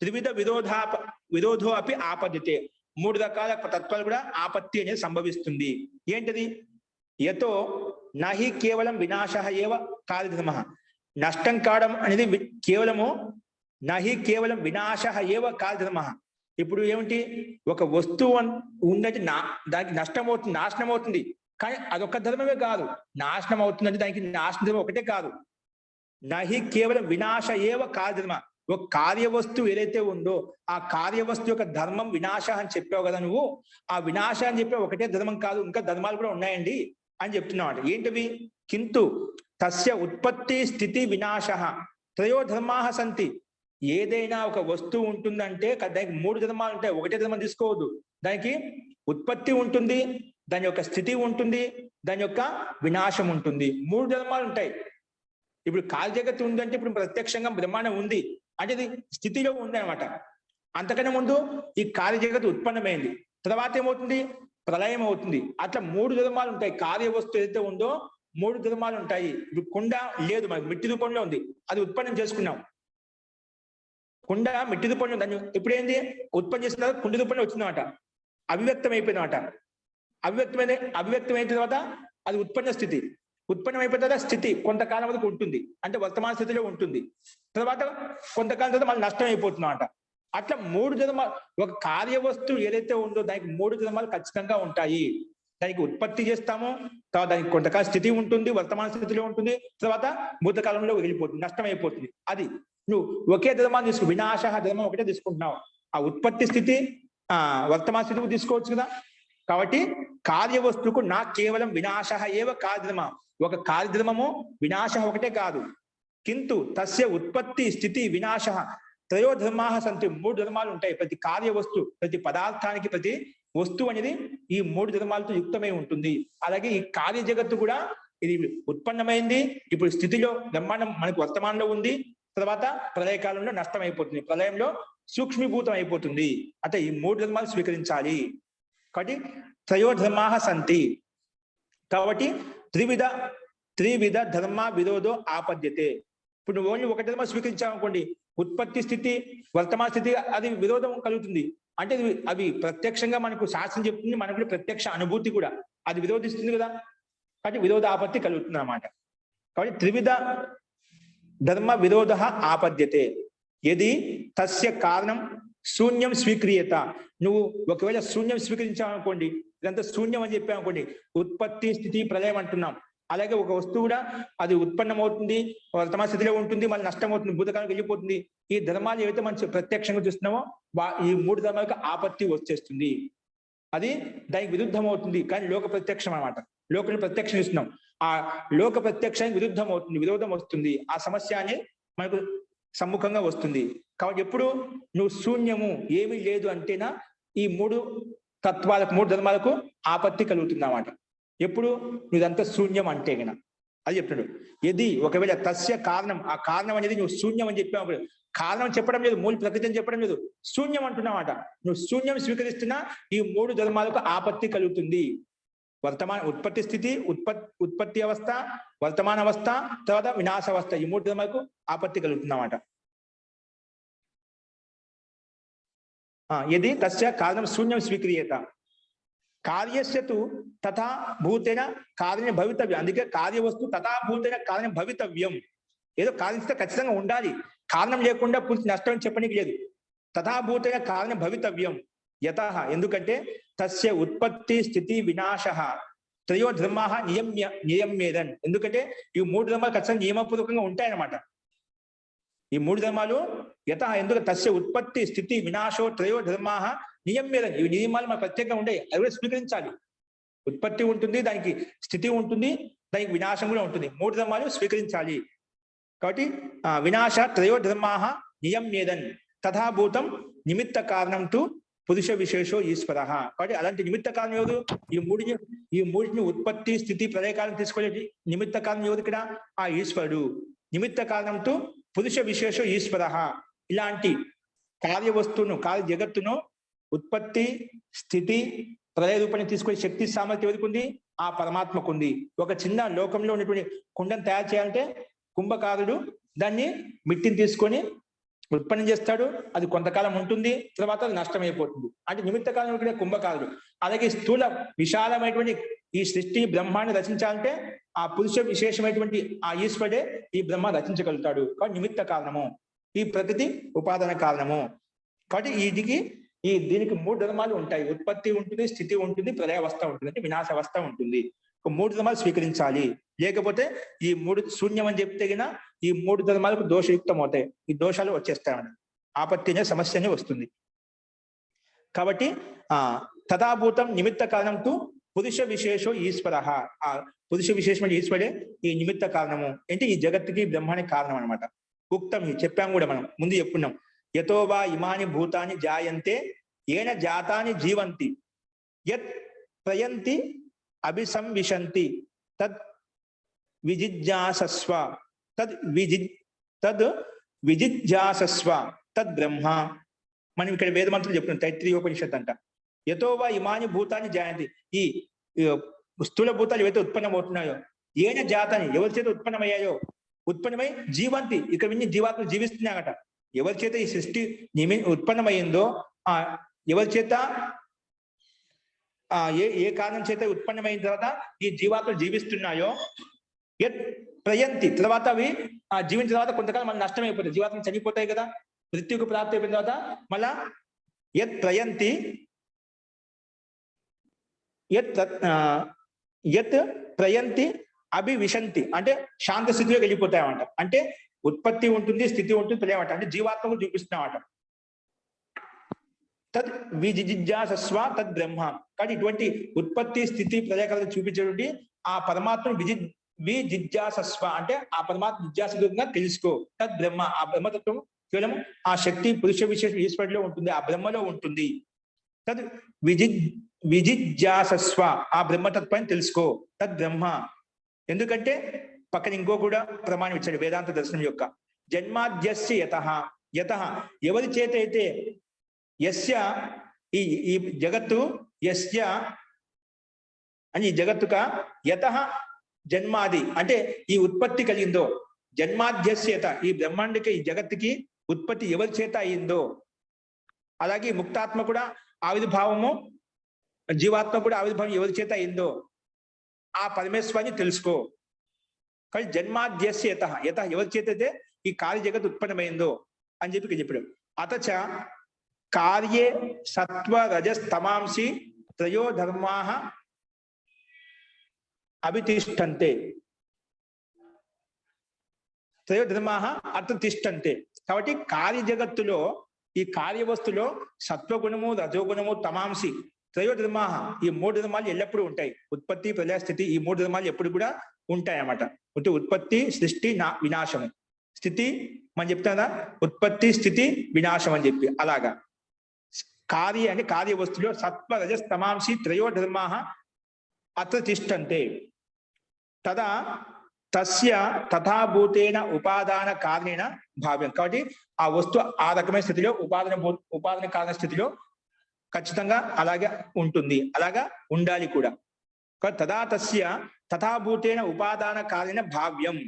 A: త్రివిధ విరోధో అపి ఆపద్యతే, 3 రకాల తత్వాలు కూడా ఆపత్తి అనేది సంభవిస్తుంది. ఏంటది? యతో నహి కేవలం వినాశ ఏవ కారణమ, నష్టం కావడం అనేది కేవలము నహి కేవలం వినాశ ఏవ కారణమ. ఇప్పుడు ఏమిటి, ఒక వస్తువు ఉందంటే దానికి నష్టం అవుతుంది, నాశనం అవుతుంది, కానీ అదొక ధర్మమే కాదు, నాశనం అవుతుందంటే దానికి నాశనం ధర్మం ఒకటే కాదు. నహి కేవలం వినాశ ఏవ కారణమ, ఒక కార్యవస్తువు ఏదైతే ఉందో ఆ కార్యవస్తు యొక్క ధర్మం వినాశ అని చెప్పావు కదా నువ్వు, ఆ వినాశ అని చెప్పే ఒకటే ధర్మం కాదు, ఇంకా ధర్మాలు కూడా ఉన్నాయండి అని చెప్తున్నావు. ఏంటివి? కింటు తస్య ఉత్పత్తి స్థితి వినాశ త్రయో ధర్మాః సంతి. ఏదైనా ఒక వస్తువు ఉంటుందంటే దానికి 3 ధర్మాలు ఉంటాయి, ఒకటే ధర్మం తీసుకోవద్దు. దానికి ఉత్పత్తి ఉంటుంది, దాని యొక్క స్థితి ఉంటుంది, దాని యొక్క వినాశం ఉంటుంది, 3 ధర్మాలు ఉంటాయి. ఇప్పుడు కాల జగత్తు ఉందంటే ఇప్పుడు ప్రత్యక్షంగా బ్రహ్మాండం ఉంది అంటే ఇది స్థితిలో ఉంది అనమాట. అంతకన్నా ముందు ఈ కార్య జగత్తు ఉత్పన్నమైంది, తర్వాత ఏమవుతుంది, ప్రళయం అవుతుంది. అట్లా 3 ధర్మాలు ఉంటాయి. కార్య వస్తువు ఏదైతే ఉందో 3 ధర్మాలు ఉంటాయి. ఇప్పుడు కుండ లేదు, మనకి మిట్టి రూపంలో ఉంది, అది ఉత్పన్నం చేసుకున్నాం. కుండ మిట్టి రూపంలో దాన్ని ఇప్పుడు ఏంది, ఉత్పన్నం చేసిన తర్వాత కుండ రూపంలో వచ్చిందన్నమాట, అభివ్యక్తం అయిపోయిందన్నమాట. అభివ్యక్తమైన తర్వాత అది ఉత్పన్న స్థితి, ఉత్పన్నం అయిపోయిన తర్వాత స్థితి కొంతకాలం వరకు ఉంటుంది, అంటే వర్తమాన స్థితిలో ఉంటుంది. తర్వాత కొంతకాలం తర్వాత మళ్ళీ నష్టం అయిపోతుందన్నమాట. అట్లా 3 ధర్మాలు, ఒక కార్యవస్తువు ఏదైతే ఉందో దానికి 3 ధర్మాలు ఖచ్చితంగా ఉంటాయి. దానికి ఉత్పత్తి చేస్తాము, తర్వాత దానికి కొంతకాల స్థితి ఉంటుంది, వర్తమాన స్థితిలో ఉంటుంది, తర్వాత భూతకాలంలో వెళ్ళిపోతుంది, నష్టం అయిపోతుంది. అది నువ్వు ఒకే ధర్మాన్ని వినాశ ధర్మం ఒకటే తీసుకుంటున్నావు. ఆ ఉత్పత్తి స్థితి వర్తమాన స్థితి తీసుకోవచ్చు కదా. కాబట్టి కార్యవస్తుకు నా కేవలం వినాశ ఏవ కార్యధర్మ, ఒక కార్యధర్మము వినాశ ఒకటే కాదు, కింటు తస్య ఉత్పత్తి స్థితి వినాశ త్రయో ధర్మా సంతి, 3 ధర్మాలు ఉంటాయి. ప్రతి కార్యవస్తు, ప్రతి పదార్థానికి, ప్రతి వస్తువు అనేది ఈ 3 ధర్మాలతో యుక్తమై ఉంటుంది. అలాగే ఈ కార్య జగత్తు కూడా ఇది ఉత్పన్నమైంది, ఇప్పుడు స్థితిలో బ్రహ్మాండం మనకు వర్తమానంలో ఉంది, తర్వాత ప్రళయకాలంలో నష్టం అయిపోతుంది, ప్రళయంలో సూక్ష్మీభూతం అయిపోతుంది. అంటే ఈ 3 ధర్మాలు స్వీకరించాలి. కాబట్టి త్రయో ధర్మా సంతి, కాబట్టి త్రివిధ ధర్మ విరోధో ఆపద్యతే. ఇప్పుడు నువ్వు ఓన్లీ ఒక ధర్మం స్వీకరించావనుకోండి, ఉత్పత్తి స్థితి వర్తమాన స్థితి అది విరోధం కలుగుతుంది. అంటే అవి ప్రత్యక్షంగా మనకు శాస్త్రం చెప్తుంది, మనకు ప్రత్యక్ష అనుభూతి కూడా అది విరోధిస్తుంది కదా. కాబట్టి విరోధ ఆపత్తి కలుగుతుంది అన్నమాట. కాబట్టి త్రివిధ ధర్మ విరోధ ఆపద్యతే యది తస్య కారణం శూన్యం స్వీక్రియత. నువ్వు ఒకవేళ శూన్యం స్వీకరించావనుకోండి, ఇదంతా శూన్యం అని చెప్పామనుకోండి, ఉత్పత్తి స్థితి ప్రళయం అంటున్నాం. అలాగే ఒక వస్తువు కూడా అది ఉత్పన్నమవుతుంది, వర్తమాన స్థితిలో ఉంటుంది, మళ్ళీ నష్టం అవుతుంది, భూతకాలం వెళ్ళిపోతుంది. ఈ ధర్మాలు ఏవైతే మనం ప్రత్యక్షంగా చూస్తున్నామో ఈ 3 ధర్మాలకు ఆపత్తి వచ్చేస్తుంది, అది దానికి విరుద్ధం అవుతుంది. కానీ లోక ప్రత్యక్షం అన్నమాట, లోకం ప్రత్యక్షం ఇస్తున్నాం, ఆ లోక ప్రత్యక్షానికి విరుద్ధం అవుతుంది, విరోధం వస్తుంది. ఆ సమస్య అనేది మనకు సమ్ముఖంగా వస్తుంది. కాబట్టి ఎప్పుడు నువ్వు శూన్యము ఏమీ లేదు అంటేనా ఈ 3 తత్వాలకు, 3 ధర్మాలకు ఆపత్తి కలుగుతుంది అన్నమాట. ఎప్పుడు ఇదంతా శూన్యం అంటే గన అది చెప్తాడు. ఇది ఒకవేళ తస్య కారణం, ఆ కారణం అనేది నువ్వు శూన్యం అని చెప్పావు, కారణం చెప్పడం లేదు, మూల ప్రకృతి అని చెప్పడం లేదు, శూన్యం అంటున్నామాట. నువ్వు శూన్యం స్వీకరిస్తున్నా ఈ 3 ధర్మాలకు ఆపత్తి కలుగుతుంది. వర్తమాన ఉత్పత్తి స్థితి, ఉత్పత్తి అవస్థ, వర్తమాన అవస్థ, తర్వాత వినాశ అవస్థ, ఈ 3 ధర్మాలకు ఆపత్తి కలుగుతుంది అన్నమాట. యది తస్య కారణం శూన్యం స్వీక్రియత కార్యస్య తు తథా భూతేన కార్యం భవితవ్యం. అందుకే కార్యవస్తు తథా భూతేన కార్యం భవితవ్యం. ఏదో కార్యం ఖచ్చితంగా ఉండాలి, కారణం లేకుండా పూర్తి నష్టం చెప్పడానికి లేదు. తథా భూతేన కార్యం భవితవ్యం యతః, ఎందుకంటే తస్య ఉత్పత్తి స్థితి వినాశ త్రయో ధర్మా నియమ్యేదన్. ఎందుకంటే ఈ 3 ధర్మాలు ఖచ్చితంగా నియమపూర్వకంగా ఉంటాయన్నమాట. ఈ 3 ధర్మాలు యతః, ఎందుకంటే తస్య ఉత్పత్తి స్థితి వినాశో త్రయో ధర్మా నియమ్యేదన్. ఈ నియమాలు మనకు ప్రత్యేకంగా ఉంటాయి, అవి కూడా స్వీకరించాలి. ఉత్పత్తి ఉంటుంది, దానికి స్థితి ఉంటుంది, దానికి వినాశం కూడా ఉంటుంది. 3 ధర్మాలు స్వీకరించాలి. కాబట్టి వినాశ త్రయో ధర్మా నియమ్యేదన్ తథాభూతం నిమిత్త కారణం తు పురుష విశేషో ఈశ్వర. కాబట్టి అలాంటి నిమిత్త కారణం ఎవరు? ఈ మూడిని ఉత్పత్తి స్థితి ప్రళయకాలం తీసుకునే నిమిత్త కారణం ఎవరు ఇక్కడ? ఆ ఈశ్వరుడు. నిమిత్త కారణంతో పురుష విశేష ఈశ్వర. ఇలాంటి కార్యవస్తువును, కార్య జగత్తును ఉత్పత్తి స్థితి ప్రళయ రూపాన్ని తీసుకునే శక్తి సామర్థ్యం ఎవరికి ఉంది? ఆ పరమాత్మకు ఉంది. ఒక చిన్న లోకంలో ఉన్నటువంటి కుండను తయారు చేయాలంటే కుంభకారుడు దాన్ని మిట్టిని తీసుకొని ఉత్పన్నం చేస్తాడు, అది కొంతకాలం ఉంటుంది, తర్వాత అది నష్టమైపోతుంది. అంటే నిమిత్త కాలం కుంభకారుడు. అలాగే స్థూల విశాలమైనటువంటి ఈ సృష్టి బ్రహ్మాన్ని రచించాలంటే ఆ పురుష విశేషమైనటువంటి ఆ ఈశ్వరుడే ఈ బ్రహ్మ రచించగలుగుతాడు. కాబట్టి నిమిత్త కారణము, ఈ ప్రకృతి ఉపాదాన కారణము. కాబట్టి దీనికి 3 ధర్మాలు ఉంటాయి. ఉత్పత్తి ఉంటుంది, స్థితి ఉంటుంది, ప్రళయావస్థ ఉంటుంది, అంటే వినాశావస్థ ఉంటుంది. 3 ధర్మాలు స్వీకరించాలి. లేకపోతే ఈ 3 శూన్యం అని చెప్తే గిన ఈ 3 ధర్మాలకు దోషయుక్తం అవుతాయి. ఈ దోషాలు వచ్చేస్తాయన్నమాట, ఆపత్తి అనే సమస్య అనేది వస్తుంది. కాబట్టి తథాభూతం నిమిత్త కారణంతో పురుష విశేషో ఈశ్వర. ఆ పురుష విశేషమైన ఈశ్వరే ఈ నిమిత్త కారణము, అంటే ఈ జగత్తుకి బ్రహ్మానికి కారణం అనమాట. ఉక్తం చెప్పాం కూడా, మనం ముందు చెప్పుకున్నాం. యతో వా ఇమాని భూతాని జాయంతే ఏన జాతాని జీవంతి యత్ ప్రయంతి అభిసంవిశంతి తద్ విజిజ్ఞాసస్వ తద్ విజిజ్ఞాసస్వ తద్ బ్రహ్మ. మనం ఇక్కడ వేదమంత్రులు చెప్తున్నాం, తైత్రీయోపనిషత్ అంట. యతో వా ఇమాని భూతాన్ని జాయంతి, ఈ స్థూల భూతాలు ఏవైతే ఉత్పన్నమవుతున్నాయో, ఏన జాతాన్ని ఎవరి చేత ఉత్పన్నమై జీవంతి, ఇక్కడ విని జీవాత్మలు జీవిస్తున్నాయట. ఎవరి చేత ఈ సృష్టి ఉత్పన్నమైందో, ఎవరి చేత ఏ కారణం చేత ఉత్పన్నమైన తర్వాత ఈ జీవాత్మలు జీవిస్తున్నాయో, యత్ ప్రయంతి, తర్వాత అవి జీవించిన తర్వాత కొంతకాలం మన నష్టం అయిపోతాయి, జీవాత్మలు చనిపోతాయి కదా, మృత్యుకు ప్రాప్తి అయిపోయిన తర్వాత మళ్ళా యత్ ప్రయంతి యత్ ప్రయంతి అభివిశంతి, అంటే శాంత స్థితిలోకి వెళ్ళిపోతాయన్నమాట. అంటే ఉత్పత్తి ఉంటుంది, స్థితి ఉంటుంది, తెలియమాట. అంటే జీవాత్మకు చూపిస్తున్నామట. తద్ విజిజ్ఞాసస్వ తద్ బ్రహ్మ. కానీ ఇటువంటి ఉత్పత్తి స్థితి ప్రళయకాలను చూపించేటువంటి ఆ పరమాత్మను విజిజ్ఞాసస్వ అంటే ఆ పరమాత్మ జిజ్ఞాసగా తెలుసుకో. తద్ బ్రహ్మ, ఆ బ్రహ్మతత్వం కేవలం ఆ శక్తి పురుష విశేష ఈశ్వరుడిలో ఉంటుంది, ఆ బ్రహ్మలో ఉంటుంది. తద్ విజిజ్ఞాసస్వ, ఆ బ్రహ్మతత్వాన్ని తెలుసుకో. తద్ బ్రహ్మ. ఎందుకంటే పక్కన ఇంకో కూడా ప్రమాణం ఇచ్చాడు వేదాంత దర్శనం యొక్క. జన్మాద్యస్య యతః, యతః ఎవరి చేత అయితే, యస్య ఈ జగత్తు, యస్య అని ఈ జగత్తుక, యతః జన్మాది అంటే ఈ ఉత్పత్తి కలిగిందో, జన్మాద్యస్యత ఈ బ్రహ్మాండకి ఈ జగత్తుకి ఉత్పత్తి ఎవరి చేత అయిందో, అలాగే ముక్తాత్మ కూడా ఆవిర్భావము, జీవాత్మ కూడా ఆవిర్భావం ఎవరి చేత అయిందో ఆ పరమేశ్వరాన్ని తెలుసుకో. కానీ జన్మాద్యస్య యతః, యతః ఎవరి చేత అయితే ఈ కార్య జగత్ ఉత్పన్నమైందో అని చెప్పి చెప్పాడు. అతచ కార్యే సత్వ రజస్తమాంసి త్రయో ధర్మాః అభితిష్టంతే, త్రయో ధర్మాః అత్ర తిష్టంతే. కాబట్టి కార్య జగత్తులో ఈ కార్యవస్తులో సత్వగుణము, రజోగుణము, తమాంసి త్రయో ధర్మాః ఈ మూడు ధర్మాలు ఎల్లప్పుడూ ఉంటాయి. ఉత్పత్తి, ప్రళయ, స్థితి ఈ మూడు ధర్మాలు ఎప్పుడు కూడా ఉంటాయి అన్నమాట. అంటే ఉత్పత్తి, సృష్టి, వినాశము. స్థితి మనం చెప్తాదా, ఉత్పత్తి, స్థితి, వినాశం అని చెప్పి. అలాగా కార్య అంటే కార్యవస్తులో సత్వ రజస్తమాంసి త్రయో ధర్మాః అత్ర తిష్టంతే. తదా తస్య తథాభూతేన ఉపాదాన కారణేన భావ్యం. కాబట్టి ఆ వస్తువు ఆ రకమైన స్థితిలో ఉపాదాన కారణ స్థితిలో ఖచ్చితంగా అలాగే ఉంటుంది, అలాగా ఉండాలి కూడా. తదా తస్య తథాభూతేన ఉపాదాన కారణేన భావ్యం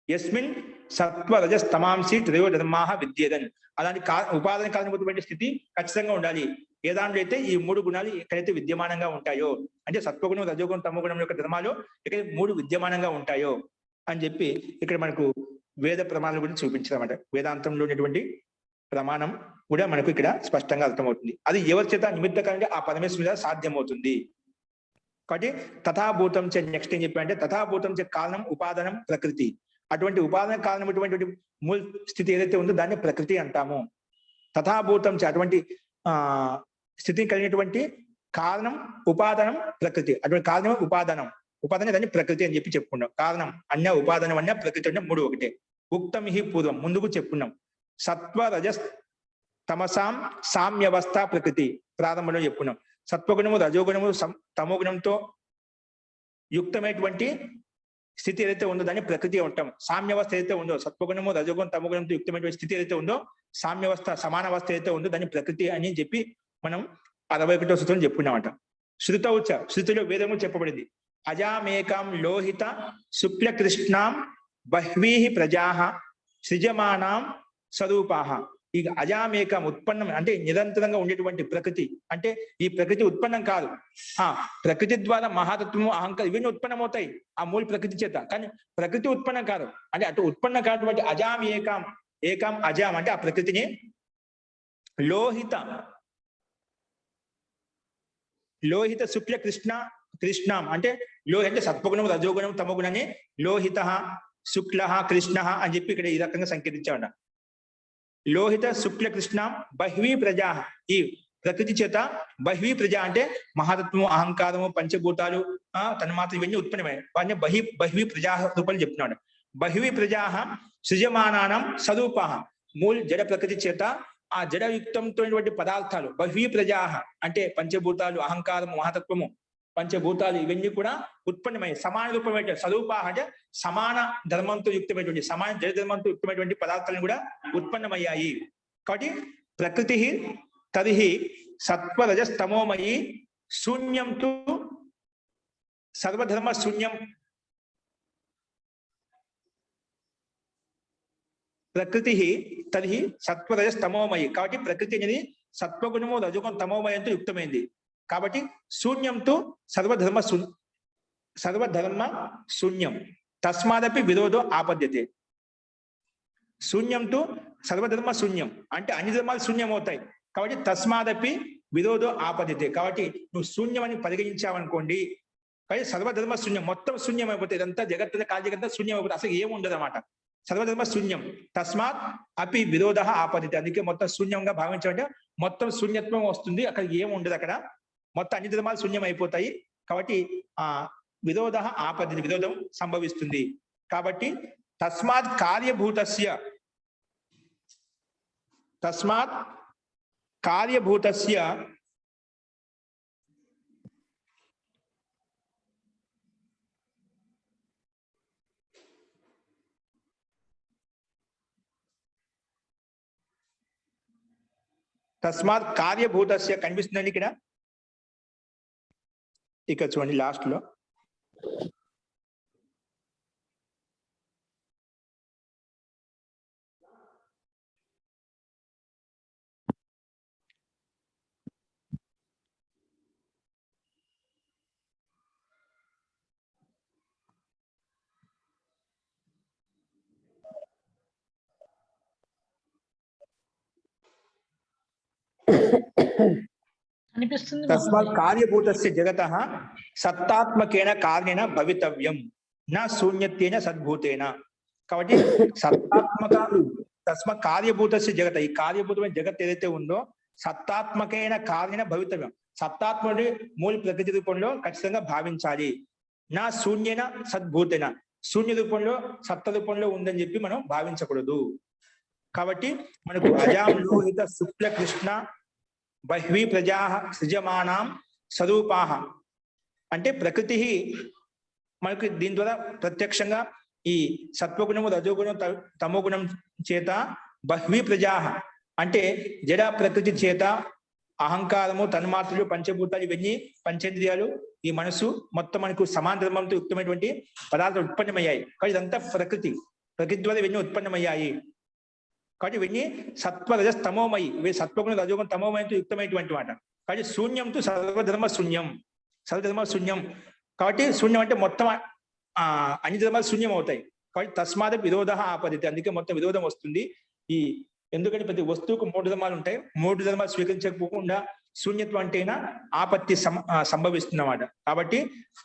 A: యస్మిన్ సత్వ రజస్తమాంసి త్రయో ధర్మాః విద్యేదన్. అలాంటి ఉపాదాన కారణమైనటువంటి స్థితి ఖచ్చితంగా ఉండాలి. ఏ దాంట్లో అయితే ఈ మూడు గుణాలు ఎక్కడైతే విద్యమానంగా ఉంటాయో, అంటే సత్వగుణం, రజోగుణం, తమోగుణం యొక్క ధర్మాలు ఎక్కడైతే మూడు విద్యమానంగా ఉంటాయో అని చెప్పి ఇక్కడ మనకు వేద ప్రమాణాల గురించి చూపించారన్నమాట. వేదాంతంలో ఉన్నటువంటి ప్రమాణం కూడా మనకు ఇక్కడ స్పష్టంగా అర్థమవుతుంది. అది ఎవరి చేత నిమిత్తకాలంగా ఆ పరమేశ్వరుడు సాధ్యమవుతుంది. కాబట్టి తథాభూతం చే నెక్స్ట్ ఏం చెప్పారంటే తథాభూతం చే కారణం ఉపాదానం ప్రకృతి. అటువంటి ఉపాదాన కారణమైనటువంటి మూల స్థితి ఏదైతే ఉందో దాన్ని ప్రకృతి అంటాము. తథాభూతం చే అటువంటి స్థితిని కలిగినటువంటి కారణం, ఉపాదానం, ప్రకృతి. అటువంటి కారణం, ఉపాదానం, ఉపాదానం దాన్ని ప్రకృతి అని చెప్పి చెప్పుకున్నాం. కారణం అన్య, ఉపాదానం అన్య, ప్రకృతి అన్య, మూడు ఒకటే. ఉక్తం హి పూర్వం ముందుకు చెప్పుకున్నాం. సత్వ రజస్ తమసాం సామ్యవస్థ ప్రకృతి ప్రారంభంలో చెప్పుకున్నాం. సత్వగుణము, రజోగుణము, తమోగుణంతో యుక్తమైనటువంటి స్థితి ఏదైతే ఉందో దాన్ని ప్రకృతి ఉంటాం. సామ్యవస్థ ఏదైతే ఉందో, సత్వగుణము, రజోగుణం, తమోగుణంతో యుక్తమైనటువంటి స్థితి ఏదైతే ఉందో, సామ్యవస్థ సమానవస్థ ఏదైతే ఉందో దాన్ని ప్రకృతి అని చెప్పి మనం 61వ సూత్రం చెప్పుకున్నామట. శృతౌచ శృతిలో వేదము చెప్పబడింది. అజామేకాం లోహిత శుక్ల కృష్ణాం బహ్వీః ప్రజాః సృజమానాం స్వరూపాః. ఈ అజామేకం ఉత్పన్నం అంటే నిరంతరంగా ఉండేటువంటి ప్రకృతి. అంటే ఈ ప్రకృతి ఉత్పన్నం కాదు. ప్రకృతి ద్వారా మహాతత్వము, అహంకారం ఇవన్నీ ఉత్పన్నమవుతాయి ఆ మూల ప్రకృతి చేత. కానీ ప్రకృతి ఉత్పన్నం కాదు. అంటే అటు ఉత్పన్నం కానటువంటి అజాం ఏకాం, ఏకాం అజాం అంటే ఆ ప్రకృతిని లోహిత శుక్ల కృష్ణం అంటే లోహి అంటే సత్వగుణం, రజోగుణం, తమోగుణాన్ని లోహిత, శుక్ల, కృష్ణ అని చెప్పి ఇక్కడ ఈ రకంగా సంకేతించాడు. లోహిత శుక్ల కృష్ణం బహ్వీ ప్రజా, ఈ ప్రకృతి చేత బహ్వీ ప్రజ అంటే మహాతత్వము, అహంకారము, పంచభూతాలు, తన్మాత్రలు ఇవన్నీ ఉత్పన్నమై వాటిని బహ్వీ ప్రజా రూపాలు చెప్తున్నాడు. బహ్వీ ప్రజా సృజమానానం స్వరూపాః. మూల జడ ప్రకృతి చేత ఆ జడయుక్తంతో పదార్థాలు బహ్వీ ప్రజా అంటే పంచభూతాలు, అహంకారము, మహాతత్వము, పంచభూతాలు ఇవన్నీ కూడా ఉత్పన్నమై సమాన రూపమైన స్వరూపా అంటే సమాన ధర్మంతో యుక్తమైనటువంటి, సమాన జడ ధర్మంతో యుక్తమైనటువంటి పదార్థాలను కూడా ఉత్పన్నమయ్యాయి. కాబట్టి ప్రకృతి తరిహి సత్వరజస్తమోమయి శూన్యం తు సర్వధర్మ శూన్యం. ప్రకృతి తరిహి సత్వరజస్తమోమయి. కాబట్టి ప్రకృతి అనేది సత్వగుణము, రజోగుణం, తమోమయంతో యుక్తమైంది. కాబట్టి శూన్యంతో సర్వధర్మ శూన్యం. తస్మాదపి విరోధో ఆపద్యతే. శూన్యంతో సర్వధర్మ శూన్యం అంటే అన్ని ధర్మాలు శూన్యం అవుతాయి. కాబట్టి తస్మాదపి విరోధో ఆపద్యతే. కాబట్టి నువ్వు శూన్యమని పరిగణించావనుకోండి, కానీ సర్వధర్మ శూన్యం మొత్తం శూన్యం అయిపోతాయి. ఇదంతా జగత్తులో కాల జగత్తా శూన్యం అయిపోతుంది. అసలు ఏముండదు అన్నమాట. సర్వధర్మ శూన్యం. తస్మాత్ అపి విరోధ ఆపదితే. అందుకే మొత్తం శూన్యంగా భావించాలంటే మొత్తం శూన్యత్వం వస్తుంది, అక్కడ ఏం ఉండదు, అక్కడ మొత్తం అన్ని ధర్మాలు శూన్యం అయిపోతాయి. కాబట్టి ఆ విరోధ ఆపద్ది, విరోధం సంభవిస్తుంది. కాబట్టి తస్మాత్ కార్యభూతస్య కనిపిస్తుందండి ఇక్కడ చూడండి లాస్ట్ లో.
E: అనిపిస్తుంది
A: తస్మాత్ కార్యభూతస్య జగతః సత్తాత్మకేన కార్యేణ భవితవ్యం నా శూన్యత్వేన సద్భూతేన. కాబట్టి తస్మాత్ కార్యభూతస్య జగత, ఈ కార్యభూతమైన జగత్ ఏదైతే ఉందో సత్తాత్మకైన కార్యేణ భవితవ్యం, సత్తాత్మడి మూల ప్రకృతి రూపంలో ఖచ్చితంగా భావించాలి. నా శూన్యన సద్భూతేన, శూన్య రూపంలో సత్త రూపంలో ఉందని చెప్పి మనం భావించకూడదు. కాబట్టి మనకు అజాం లోహిత శుక్ల కృష్ణ బహ్వీ ప్రజా సృజమానాం స్వరూపాహ అంటే ప్రకృతి మనకు దీని ద్వారా ప్రత్యక్షంగా ఈ సత్వగుణము, రజోగుణం, తమోగుణం చేత బహ్వీ ప్రజా అంటే జడ ప్రకృతి చేత అహంకారము, తన్మాత్రలు, పంచభూతాలు, ఇవన్నీ పంచేంద్రియాలు, ఈ మనసు మొత్తం మనకు సమాన ధర్మంతో యుక్తమైనటువంటి పదార్థాలు ఉత్పన్నమయ్యాయి. కాబట్టి ఇదంతా ప్రకృతి ద్వారా ఇవన్నీ ఉత్పన్నమయ్యాయి. కాబట్టి ఇవన్నీ సత్వ రజస్ తమోమయి, ఇవి సత్వగుణ, రజోగుణ, తమోమయంతో యుక్తమైనటువంటి మాట. కాబట్టి శూన్యంతో సర్వధర్మ శూన్యం, సర్వధర్మ శూన్యం. కాబట్టి శూన్యం అంటే మొత్తం అన్ని ధర్మాలు శూన్యం అవుతాయి. కాబట్టి తస్మాత్ విరోధ ఆపదితి, అందుకే మొత్తం విరోధం వస్తుంది. ఈ ఎందుకంటే ప్రతి వస్తువుకు 3 ధర్మాలు ఉంటాయి, 3 ధర్మాలు స్వీకరించకపోకుండా శూన్యత్వం అంటేనా ఆపత్తి సంభవిస్తున్నమాట. కాబట్టి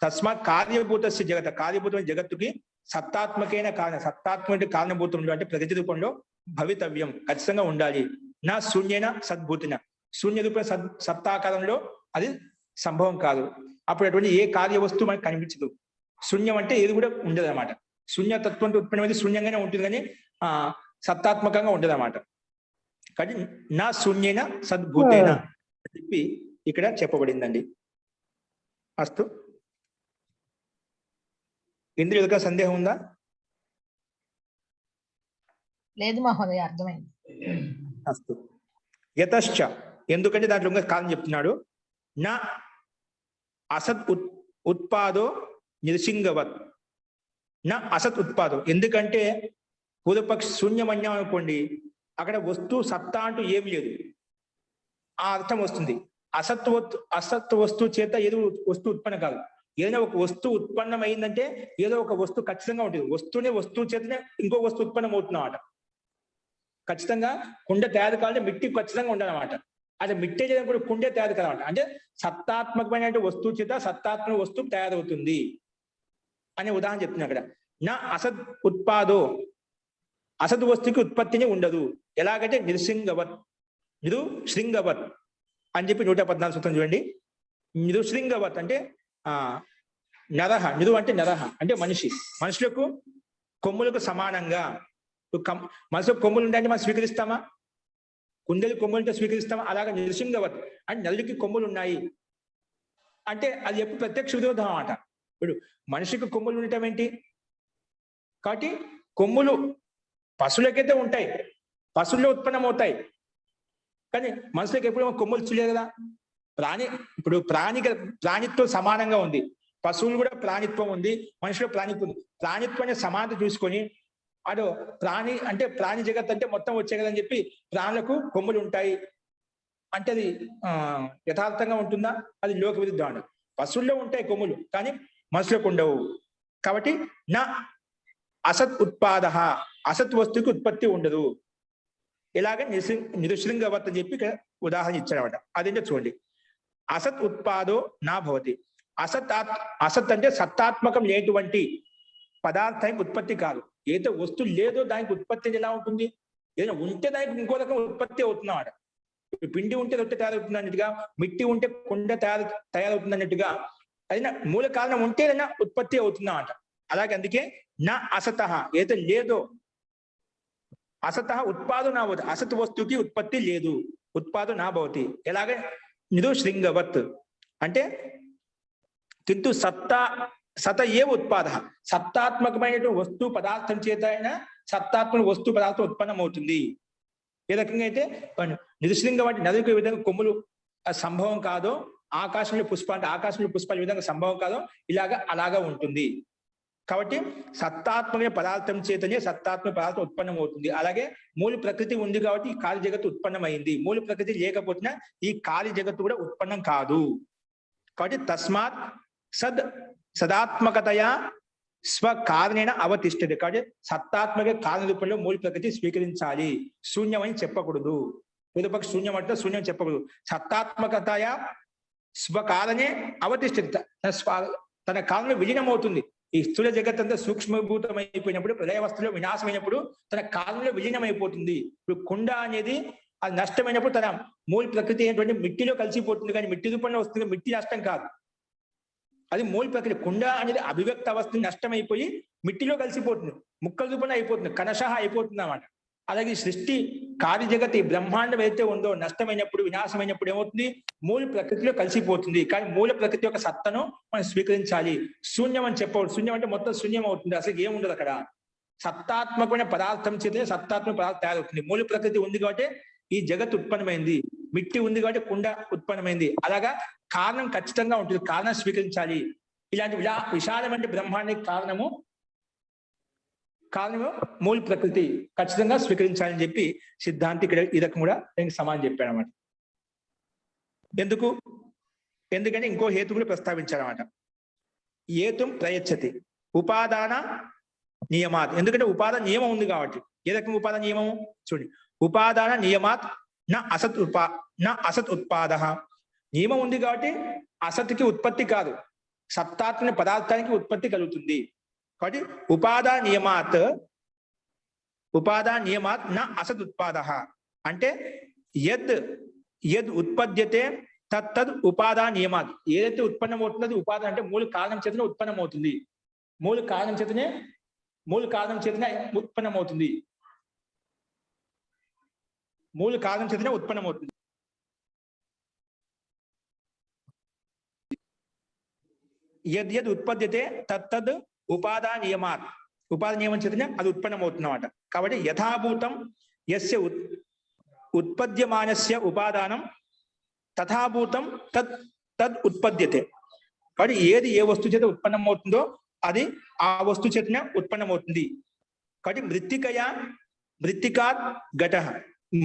A: తస్మాత్ కార్యభూతస్య జగత, కార్యభూతమైన జగత్తుకి సత్తాత్మకైన కారణ, సత్తాత్మక కారణభూతంలో అంటే ప్రగతి రూపంలో భవితవ్యం ఖచ్చితంగా ఉండాలి. నా శూన్యన సద్భూతిన, శూన్య రూపం సత్తాకారంలో అది సంభవం కాదు. అప్పుడు అటువంటి ఏ కార్య వస్తువు మనకు కనిపించదు. శూన్యం అంటే ఏది కూడా ఉండదు అనమాట. శూన్యతత్వంతో ఉత్పన్నమైతే శూన్యంగానే ఉంటుంది, కానీ సత్తాత్మకంగా ఉండదు అన్నమాట. కానీ నా శూన్యన సద్భూతేన అని చెప్పి ఇక్కడ చెప్పబడిందండి. అస్తు. ఇందులో ఏదైనా సందేహం ఉందా?
E: లేదు మహోదయ, అర్థమైంది.
A: అస్తు. యతశ్చ, ఎందుకంటే దాంట్లో ఇంకా కారణం చెప్తున్నాడు. నా అసత్ ఉత్పాదో నిరసింగవత్, నా అసత్ ఉత్పాదో, ఎందుకంటే పూర్వపక్షి శూన్యమన్యం అనుకోండి, అక్కడ వస్తువు సత్తా అంటూ ఏమి లేదు, ఆ అర్థం వస్తుంది. అసత్ వస్తువు చేత ఏదో వస్తువు ఉత్పన్నం కాదు. ఏదైనా ఒక వస్తువు ఉత్పన్నం అయిందంటే ఏదో ఒక వస్తువు ఖచ్చితంగా ఉంటుంది. వస్తువు చేతనే ఇంకో వస్తువు ఉత్పన్నం అవుతున్నమాట. ఖచ్చితంగా కుండ తయారు కావాలంటే మిట్టి ఖచ్చితంగా ఉండాలన్నమాట. అదే మిట్టే చేయడం కూడా కుండే తయారు కాదన్నమాట. అంటే సత్తాత్మకమైన వస్తువు చేత సత్తాత్మక వస్తువు తయారవుతుంది అనే ఉదాహరణ చెప్తున్నా అక్కడ. నా అసత్ ఉత్పాదో, అసత్ వస్తువుకి ఉత్పత్తిని ఉండదు. ఎలాగంటే నిరుశృంగవత్, నిరుశృంగవత్ అని చెప్పి 114 సూత్రం చూడండి. నిరుశృంగవత్ అంటే నరహ, నిరు అంటే నరహ అంటే మనిషి, మనుషులకు కొమ్ములకు సమానంగా. మనసులో కొమ్ములు ఉంటాయంటే మనం స్వీకరిస్తామా? కుండలి కొమ్ములతో స్వీకరిస్తామా? అలాగా నిరుశృంగవత్ అంటే నలుడికి కొమ్ములు ఉన్నాయి అంటే అది ఎప్పుడు ప్రత్యక్ష విరోధం అన్నమాట. ఇప్పుడు మనిషికి కొమ్ములు ఉండటం ఏంటి? కాబట్టి కొమ్ములు పశువులకైతే ఉంటాయి, పశువుల్లో ఉత్పన్నం అవుతాయి, కానీ మనుషులకు ఎప్పుడు కొమ్ములు చూడలేదు కదా. ఇప్పుడు ప్రాణిత్వం సమానంగా ఉంది. పశువులు కూడా ప్రాణిత్వం ఉంది, మనుషులో ప్రాణిత్వం ఉంది. ప్రాణిత్వాన్ని సమానత చూసుకొని అదో ప్రాణి అంటే ప్రాణి జగత్ అంటే మొత్తం వచ్చే కదని చెప్పి ప్రాణులకు కొమ్ములు ఉంటాయి అంటే అది యథార్థంగా ఉంటుందా? అది లోక విరుద్ధం. పశువుల్లో ఉంటాయి కొమ్ములు, కానీ మనుషులకు ఉండవు. కాబట్టి నా అసత్ ఉత్పాద, అసత్ వస్తువుకి ఉత్పత్తి ఉండదు. ఇలాగే నిరుశృంగవత్ అని చెప్పి ఇక్కడ ఉదాహరణ ఇచ్చాడనమాట. అదేంటో చూడండి. అసత్ ఉత్పాదో నా భవతి. అసత్ అంటే సత్తాత్మకం లేటువంటి పదార్థానికి ఉత్పత్తి కాదు. ఏదో వస్తువు లేదో దానికి ఉత్పత్తి ఎలా ఉంటుంది? ఏదైనా ఉంటే దానికి ఇంకో రకం ఉత్పత్తి అవుతున్నమాట. పిండి ఉంటే రొట్టె తయారవుతుంది అన్నట్టుగా, మిట్టి ఉంటే కుండ తయారవుతుంది అన్నట్టుగా, అది మూల కారణం ఉంటే ఉత్పత్తి అవుతుందా అంట. అలాగే అందుకే నా అసత ఏదైతే లేదో, అసత ఉత్పాదు నా భవతి, అసత్ వస్తువుకి ఉత్పత్తి లేదు, ఉత్పాదు నా భవతి. ఎలాగే నిరు శృంగవత్ అంటే కింటు సత ఏ ఉత్పాద, సత్తాత్మకమైనటువంటి వస్తు పదార్థం చేత అయినా సత్తాత్మక వస్తు పదార్థం ఉత్పన్నం అవుతుంది. ఏ రకంగా అయితే నిరుశృంగం అంటే నదికి విధంగా కొమ్ములు సంభవం కాదో, ఆకాశంలో పుష్ప అంటే ఆకాశంలో పుష్పాలు విధంగా సంభవం కాదో, అలాగా ఉంటుంది. కాబట్టి సత్తాత్మక పదార్థం చేతనే సత్తాత్మక పదార్థం ఉత్పన్నం అవుతుంది. అలాగే మూల ప్రకృతి ఉంది కాబట్టి ఈ కాలి జగత్తు ఉత్పన్నమైంది. మూల ప్రకృతి లేకపోతే ఈ కాలి జగత్తు కూడా ఉత్పన్నం కాదు. కాబట్టి తస్మాత్ సదాత్మకతయా స్వకారణేన అవతిష్టది. కాబట్టి సత్తాత్మక కారణ రూపంలో మూల ప్రకృతి స్వీకరించాలి, శూన్యం అని చెప్పకూడదు. పూర్వపక్ష శూన్యం అంటే శూన్యం చెప్పకూడదు. సత్తాత్మకతయా స్వకారణే అవతిష్టది, తన కాలంలో విలీనం అవుతుంది. ఈ స్థూల జగత్ అంతా సూక్ష్మభూతం అయిపోయినప్పుడు, ప్రళయావస్థలో వినాశమైనప్పుడు తన కాలంలో విలీనం అయిపోతుంది. ఇప్పుడు కుండ అనేది అది నష్టమైనప్పుడు తన మూల ప్రకృతి అయినటువంటి మిట్టిలో కలిసిపోతుంది, కానీ మిట్టి రూపంలో వస్తుంది. మిట్టి నష్టం కాదు, అది మూల ప్రకృతి. కుండ అనేది అభివ్యక్త అవస్థ నష్టం అయిపోయి మిట్టిలో కలిసిపోతుంది, ముక్కల రూపంలో అయిపోతుంది, కనషహ అయిపోతుంది అన్నమాట. అలాగే సృష్టి కార్య జగత్ ఈ బ్రహ్మాండం ఏదైతే ఉందో నష్టమైనప్పుడు వినాశమైనప్పుడు ఏమవుతుంది, మూల ప్రకృతిలో కలిసిపోతుంది. కానీ మూల ప్రకృతి యొక్క సత్తను మనం స్వీకరించాలి. శూన్యం అని చెప్పవచ్చు. శూన్యం అంటే మొత్తం శూన్యం అవుతుంది, అసలు ఏముండదు అక్కడ. సత్తాత్మకమైన పదార్థం చేతే సత్తాత్మక పదార్థం తయారవుతుంది. మూల ప్రకృతి ఉంది కాబట్టి ఈ జగత్ ఉత్పన్నమైంది, మిట్టి ఉంది కాబట్టి కుండ ఉత్పన్నమైంది. అలాగా కారణం ఖచ్చితంగా ఉంటుంది, కారణం స్వీకరించాలి. ఇలాంటి విశాలమైన బ్రహ్మాండానికి కారణము మూల ప్రకృతి, ఖచ్చితంగా స్వీకరించాలని చెప్పి సిద్ధాంతి ఇక్కడ ఈ రకం కూడా దీనికి సమానం చెప్పాడు అనమాట. ఎందుకంటే ఇంకో హేతు కూడా ప్రస్తావించారన్నమాట. ఏతుం ప్రయచ్చతి ఉపాదాన నియమాత్. ఎందుకంటే ఉపాదాన నియమం ఉంది కాబట్టి. ఏ రకం ఉపాదాన నియమము చూడండి. ఉపాదాన నియమాత్ నా అసత్ ఉత్పాద. నియమం ఉంది కాబట్టి అసత్కి ఉత్పత్తి కాదు, సత్తాత్మక పదార్థానికి ఉత్పత్తి కలుగుతుంది. కాబట్టి ఉపాదాన నియమాత్ నా అసత్ ఉత్పాద అంటే యద్ ఉత్పద్యతే తత్తద్ ఉపాదాన నియమాత్. ఏదైతే ఉత్పన్నం అవుతుంది ఉపాదాన అంటే మూల కారణం చేతనే ఉత్పన్నం అవుతుంది. మూల కారణం చేతనే ఉత్పన్నం అవుతుంది. మూల కారణం చేతనే ఉత్పన్నం అవుతుంది. యద్ ఉత్పద్యతే తత్తద్ ఉపాదాన నియమాత్. ఉపాదాన నియమం చేతనే అది ఉత్పన్నం అవుతుంది అన్నమాట. కాబట్టి యథాభూతం యస్య ఉత్పద్యమానస్య ఉపాదానం తథాభూతం తద్ ఉత్పద్యతే. కాబట్టి ఏది ఏ వస్తువు చేత ఉత్పన్నం అవుతుందో అది ఆ వస్తువు చేతనే ఉత్పన్నం అవుతుంది. కాబట్టి మృత్తికా ఘట,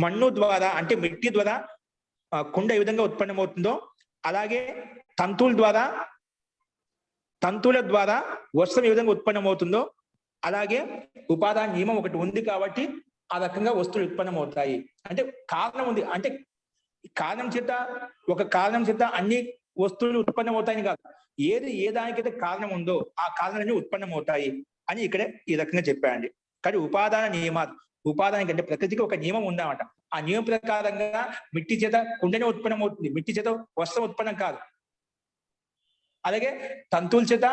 A: మన్ను ద్వారా అంటే మిట్టి ద్వారా కుండ ఏ విధంగా ఉత్పన్నం అవుతుందో, అలాగే తంతువుల ద్వారా వస్త్రం ఏ విధంగా ఉత్పన్నం అవుతుందో, అలాగే ఉపాదాన నియమం ఒకటి ఉంది కాబట్టి ఆ రకంగా వస్తువులు ఉత్పన్నం అవుతాయి. అంటే కారణం ఉంది, అంటే ఒక కారణం చేత అన్ని వస్తువులు ఉత్పన్నం అవుతాయని కాదు, ఏది ఏ దానికైతే కారణం ఉందో ఆ కారణాలన్నీ ఉత్పన్నం అవుతాయి అని ఇక్కడే ఈ రకంగా చెప్పాయండి. కానీ ఉపాదాన నియమాలు, ఉపాదానికి అంటే ప్రకృతికి ఒక నియమం ఉందన్నమాట. ఆ నియమం ప్రకారంగా మిట్టి చేత కుండనే ఉత్పన్నం అవుతుంది, మిట్టి చేత వస్త్రం ఉత్పన్నం కాదు. అలాగే తంతువుల చేత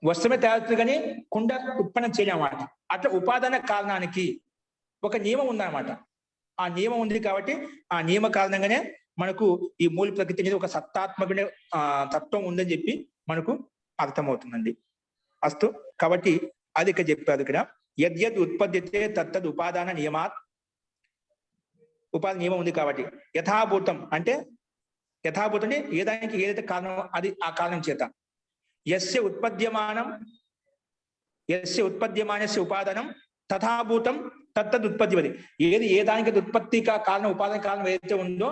A: వస్త్రమే తయారవుతుంది కానీ కుండ ఉత్పన్నం చేయలేమాట. అట్లా ఉపాదాన కారణానికి ఒక నియమం ఉందన్నమాట. ఆ నియమం ఉంది కాబట్టి ఆ నియమ కారణంగానే మనకు ఈ మూల ప్రకృతి అనేది ఒక సత్తాత్మక తత్వం ఉందని చెప్పి మనకు అర్థమవుతుందండి. అస్తు. కాబట్టి అది ఇక్కడ చెప్పారు. ఇక్కడ యద్యద్ ఉత్పద్యతే తత్తద్ ఉపాదాన నియమాత్. ఉపాదాన నియమం ఉంది కాబట్టి యథాభూతం అంటే ఏ దానికి ఏదైతే కారణం అది ఆ కారణం చేత యస్య ఉత్పద్యమానస్య ఉపాదానం తథాభూతం తత్తద్ ఉత్పత్తివది. ఏది ఏ దానికి ఉత్పత్తి కారణం ఉపాదాన కారణం ఏదైతే ఉందో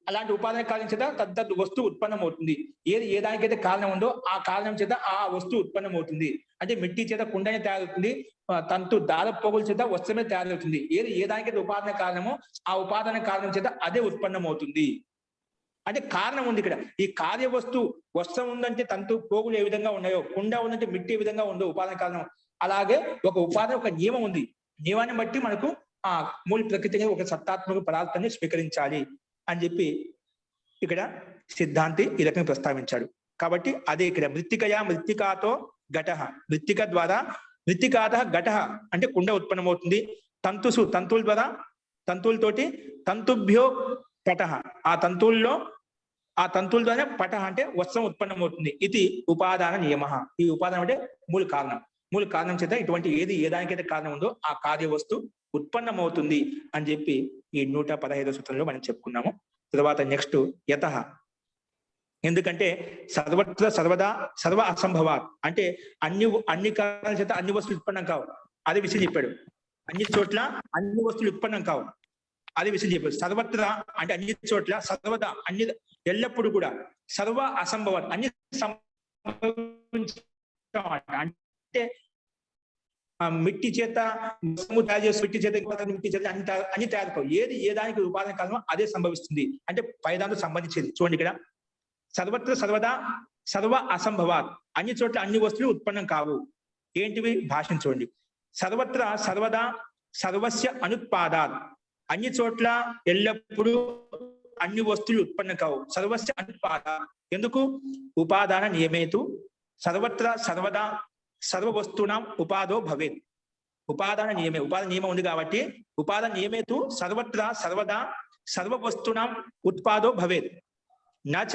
A: అలాంటి ఉపాదాన కారణం చేత తద్దత్ వస్తువు ఉత్పన్నం అవుతుంది. ఏది ఏ దానికైతే కారణం ఉందో ఆ కారణం చేత ఆ వస్తువు ఉత్పన్నం అవుతుంది. అంటే మిట్టి చేత కుండనే తయారవుతుంది, తంతు దారపోగుల చేత వస్త్రమే తయారవుతుంది. ఏది ఏ దానికైతే ఉపాదాన కారణమో ఆ ఉపాదాన కారణం చేత అదే ఉత్పన్నం అవుతుంది. అంటే కారణం ఉంది ఇక్కడ. ఈ కార్య వస్తువు వస్త్రం ఉందంటే తంతు పోగులు ఏ విధంగా ఉన్నాయో, కుండ ఉందంటే మిట్టి ఏ విధంగా ఉందో ఉపాదాన కారణం, అలాగే ఒక ఉపాదాన ఒక నియమం ఉంది. నియమాన్ని బట్టి మనకు ఆ మూల ప్రకృతిని ఒక సత్తాత్మక పదార్థాన్ని స్వీకరించాలి అని చెప్పి ఇక్కడ సిద్ధాంతి ఈ రకంగా ప్రస్తావించాడు. కాబట్టి అదే ఇక్కడ మృత్తికాతో ఘట, మృత్తిక ద్వారా మృత్తికాత ఘట అంటే కుండ ఉత్పన్నమవుతుంది. తంతువుల ద్వారా తంతువులతోటి తంతుభ్యో పట, ఆ తంతువుల ద్వారా పట అంటే వస్త్రం ఉత్పన్నమవుతుంది. ఇది ఉపాదాన నియమ. ఈ ఉపాదానం అంటే మూల కారణం చేత ఇటువంటి ఏ దానికైతే కారణం ఉందో ఆ కార్య వస్తు ఉత్పన్నమవుతుంది అని చెప్పి ఈ 115వ సూత్రంలో మనం చెప్పుకున్నాము. తర్వాత నెక్స్ట్ యతః, ఎందుకంటే సర్వత్ర సర్వదా సర్వ అసంభవాత్ అంటే అన్ని కారణాల చేత అన్ని వస్తువులు ఉత్పన్నం కావు, అదే విషయం చెప్పాడు. అన్ని చోట్ల అన్ని వస్తువులు ఉత్పన్నం కావు, అదే విషయం చెప్పాడు. సర్వత్ర అంటే అన్ని చోట్ల, సర్వదా అన్ని ఎల్లప్పుడు కూడా, సర్వ అసంభవాత్ అన్ని అంటే మిట్టి చేత తయారు చేసి మిట్టి చేత అన్ని తయారు కావు. ఏ దానికి ఉపాదాన కారణమో అదే సంభవిస్తుంది అంటే పైదాంతో సంబంధించేది. చూడండి ఇక్కడ సర్వత్ర సర్వదా సర్వ అసంభవాత్ అన్ని చోట్ల అన్ని వస్తువులు ఉత్పన్నం కావు. ఏంటివి భాషను చూడండి. సర్వత్ర సర్వదా సర్వస్య అనుత్పాదాత్ అన్ని చోట్ల ఎల్లప్పుడూ అన్ని వస్తువులు ఉత్పన్నం కావు. సర్వస్య అనుత్పాదాత్ ఎందుకు? ఉపాదాన నియమేతు సర్వత్ర సర్వదా సర్వ వస్తువునాం ఉపాదో భవేత్. ఉపాదాన నియమం ఉంది కాబట్టి ఉపాదాన నియమేతు సర్వత్ర సర్వదా సర్వ వస్తువునాం ఉత్పాదో భవేత్. నచ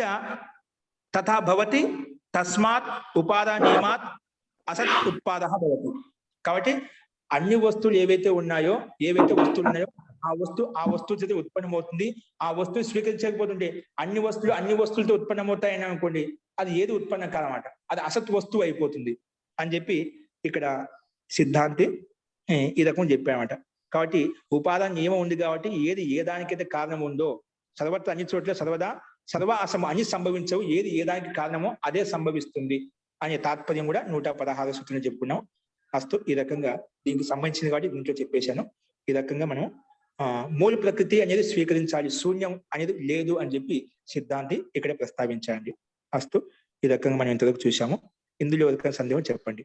A: తథా భవతి తస్మాత్ ఉపాదాన నియమాత్ అసత్ ఉత్పాదః భవతి. కాబట్టి అన్ని వస్తువులు ఏవైతే ఉన్నాయో ఆ వస్తువు చేత ఉత్పన్నమవుతుంది. ఆ వస్తువు స్వీకరించకపోతుంటే అన్ని వస్తువులతో ఉత్పన్నమవుతాయని అనుకోండి, అది ఏది ఉత్పన్నం కాదన్నమాట, అది అసత్ వస్తువు అయిపోతుంది అని చెప్పి ఇక్కడ సిద్ధాంతి ఈ రకం చెప్పామట. కాబట్టి ఉపాదాన నియమం ఉంది కాబట్టి ఏ దానికైతే కారణం ఉందో సర్వత్ర అన్ని చోట్ల సర్వదా సర్వ అన్ని సంభవించవు, ఏ దానికి కారణమో అదే సంభవిస్తుంది అనే తాత్పర్యం కూడా 116 సూత్రంలో చెప్పుకున్నాం. అస్తు ఈ రకంగా దీనికి సంబంధించింది కాబట్టి దీంట్లో చెప్పేశాను. ఈ రకంగా మనం మూల ప్రకృతి అనేది స్వీకరించాలి, శూన్యం అనేది లేదు అని చెప్పి సిద్ధాంతి ఇక్కడ ప్రస్తావించాలండి. అస్తు ఈ రకంగా మనం ఇంతవరకు చూసాము. ఇందులో ఎవరికైనా సందేహం చెప్పండి.